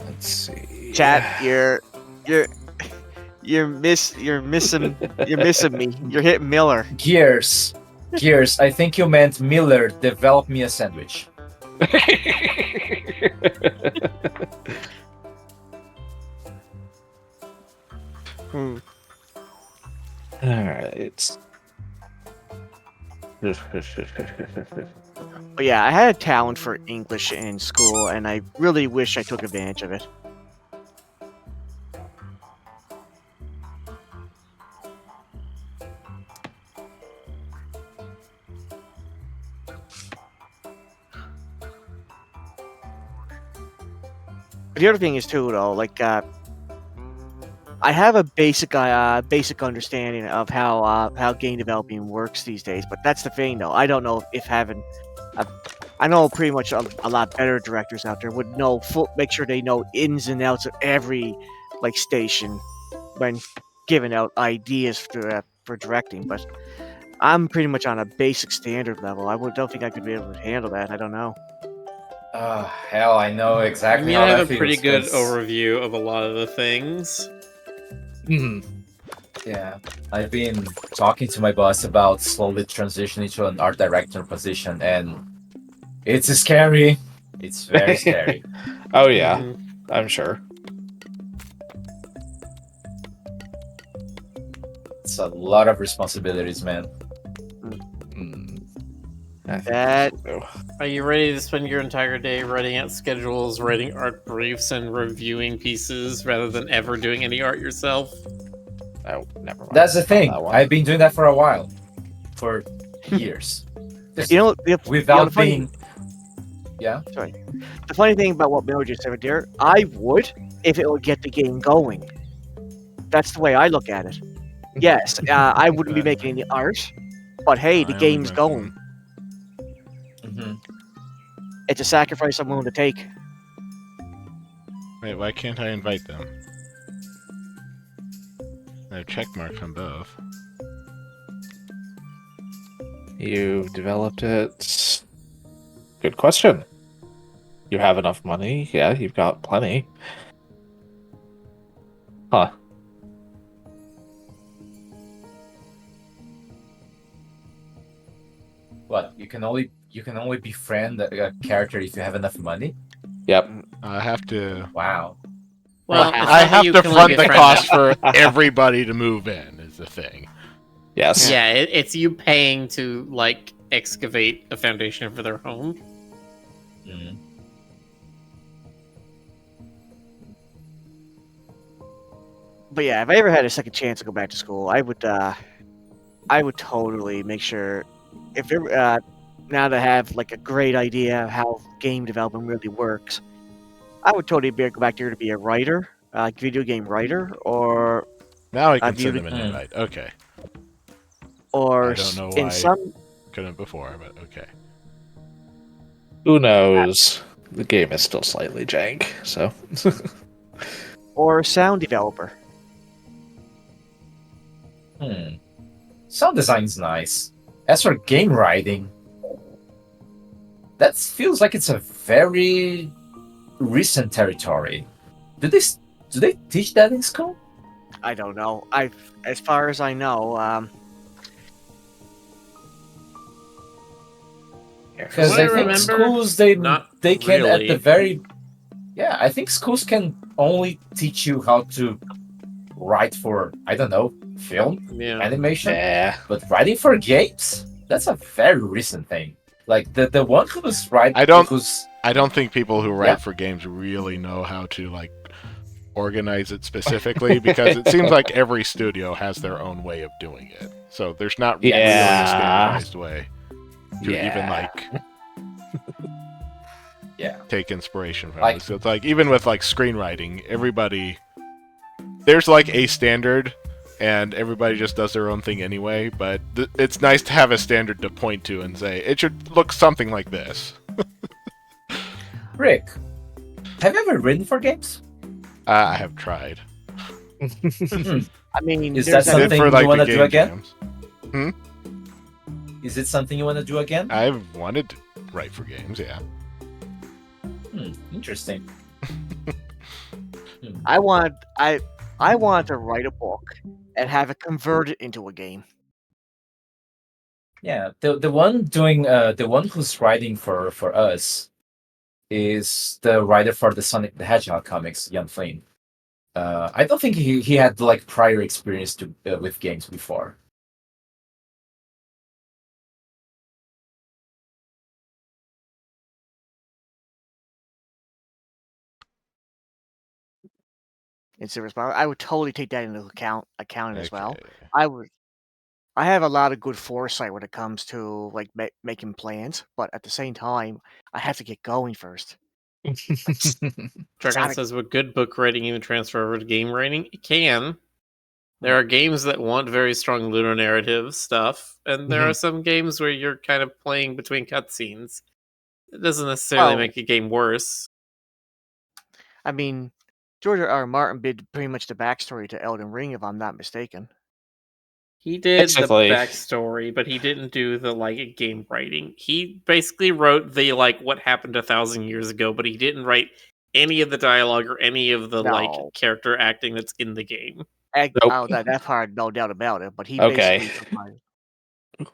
Let's see. chat, you're missing me. You're hitting Miller. Gears. I think you meant Miller, develop me a sandwich. Alright. But yeah, I had a talent for English in school, and I really wish I took advantage of it. The other thing is too, though, like I have a basic understanding of how game developing works these days. But that's the thing, though. I don't know if having, I know pretty much a lot better directors out there would know make sure they know ins and outs of every like station when giving out ideas for directing. But I'm pretty much on a basic standard level. Don't think I could be able to handle that. I don't know. Hell, I know I exactly mean, how I have that a pretty feels. good 'Cause- overview of a lot of the things. Yeah, I've been talking to my boss about slowly transitioning to an art director position, and it's scary. It's very scary. Oh yeah, Mhm. I'm sure. It's a lot of responsibilities, man. Mm. I think That- so, too. Are you ready to spend your entire day writing out schedules, writing art briefs, and reviewing pieces rather than ever doing any art yourself? Oh, never mind. That's the Not thing. that one. I've been doing that for a while, for years. You know, Without the funny, being, yeah. the funny thing about what Miller just said there, I would if it would get the game going. That's the way I look at it. Yes, I wouldn't be making any art, but hey, the I only game's met going. them. hmm It's a sacrifice I'm willing to take. Wait, why can't I invite them? I have check marks on both. You've developed it. Good question. You have enough money? Yeah, you've got plenty. Huh. What? You can only befriend a character if you have enough money. Yep. I have to. Wow. Well, Wow. it's I not that have you to can only front the befriend cost them. for everybody to move in. Is the thing. Yes. Yeah, it's you paying to like excavate a foundation for their home. Mm. But yeah, if I ever had a second chance to go back to school, I would totally make sure if it, now that I have like a great idea of how game development really works, I would totally go back there to be a writer, like video game writer, or Now I I can send viewed them an it- invite. Okay. or I don't know in why. some Couldn't before, but okay. Who knows? The game is still slightly jank, so. or sound developer. Hmm. Sound design's nice. As for game writing, that feels like it's a very recent territory. Do they teach that in school? I don't know. As far as I know, Because What I I think remember, schools not they can at really. the very I think schools can only teach you how to write for, I don't know, film, Yeah. animation, Yeah. but writing for games, that's a very recent thing. Like the one who's writing, I don't- who's I don't think people who write Yeah. for games really know how to like organize it specifically because it seems like every studio has their own way of doing it. So there's not really a Yeah. standardized way to even Yeah. like Yeah. take inspiration from Like- it. So it's like even with like screenwriting, everybody there's like a standard and everybody just does their own thing anyway, but it's nice to have a standard to point to and say it should look something like this. Rick. Have you ever written for games? I have tried. I mean, Is there's that I did something for you like wanna the do game again? jams. Is it something you want to do again? I've wanted to write for games, yeah. Interesting. I want to write a book and have it converted into a game. Yeah, the one doing the one who's writing for us is the writer for the Sonic the Hedgehog comics, Jan Flynn. I don't think he had like prior experience to with games before. It's a response. I would totally take that into account as well. Okay. I would. I have a lot of good foresight when it comes to like making plans, but at the same time, I have to get going first. Dragon Sonic- says, would good book writing even transfer over to game writing? It can. There are games that want very strong lunar narrative stuff, and there are some games where you're kind of playing between cutscenes. It doesn't necessarily Well- make a game worse. I mean, George R. R. Martin did pretty much the backstory to Elden Ring, if I'm not mistaken. He did Basically. the backstory, but he didn't do the like game writing. He basically wrote the like what happened 1,000 years ago, but he didn't write any of the dialogue or any of the like No. character acting that's in the game. Nope. Oh, that part, no doubt about it. But he Okay. basically provided.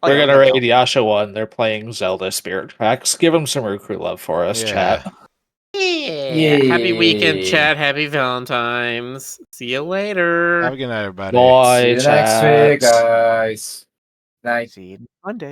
We're yeah, gonna without raid Yasha 1. They're playing Zelda Spirit Tracks. Give them some Roo Croo love for us, Yeah. chat. Yeah. Happy weekend, Yay. chat. Happy Valentine's. See you later. Have a good night, everybody. Boy, See you next week, chat. guys. Night. See you Monday.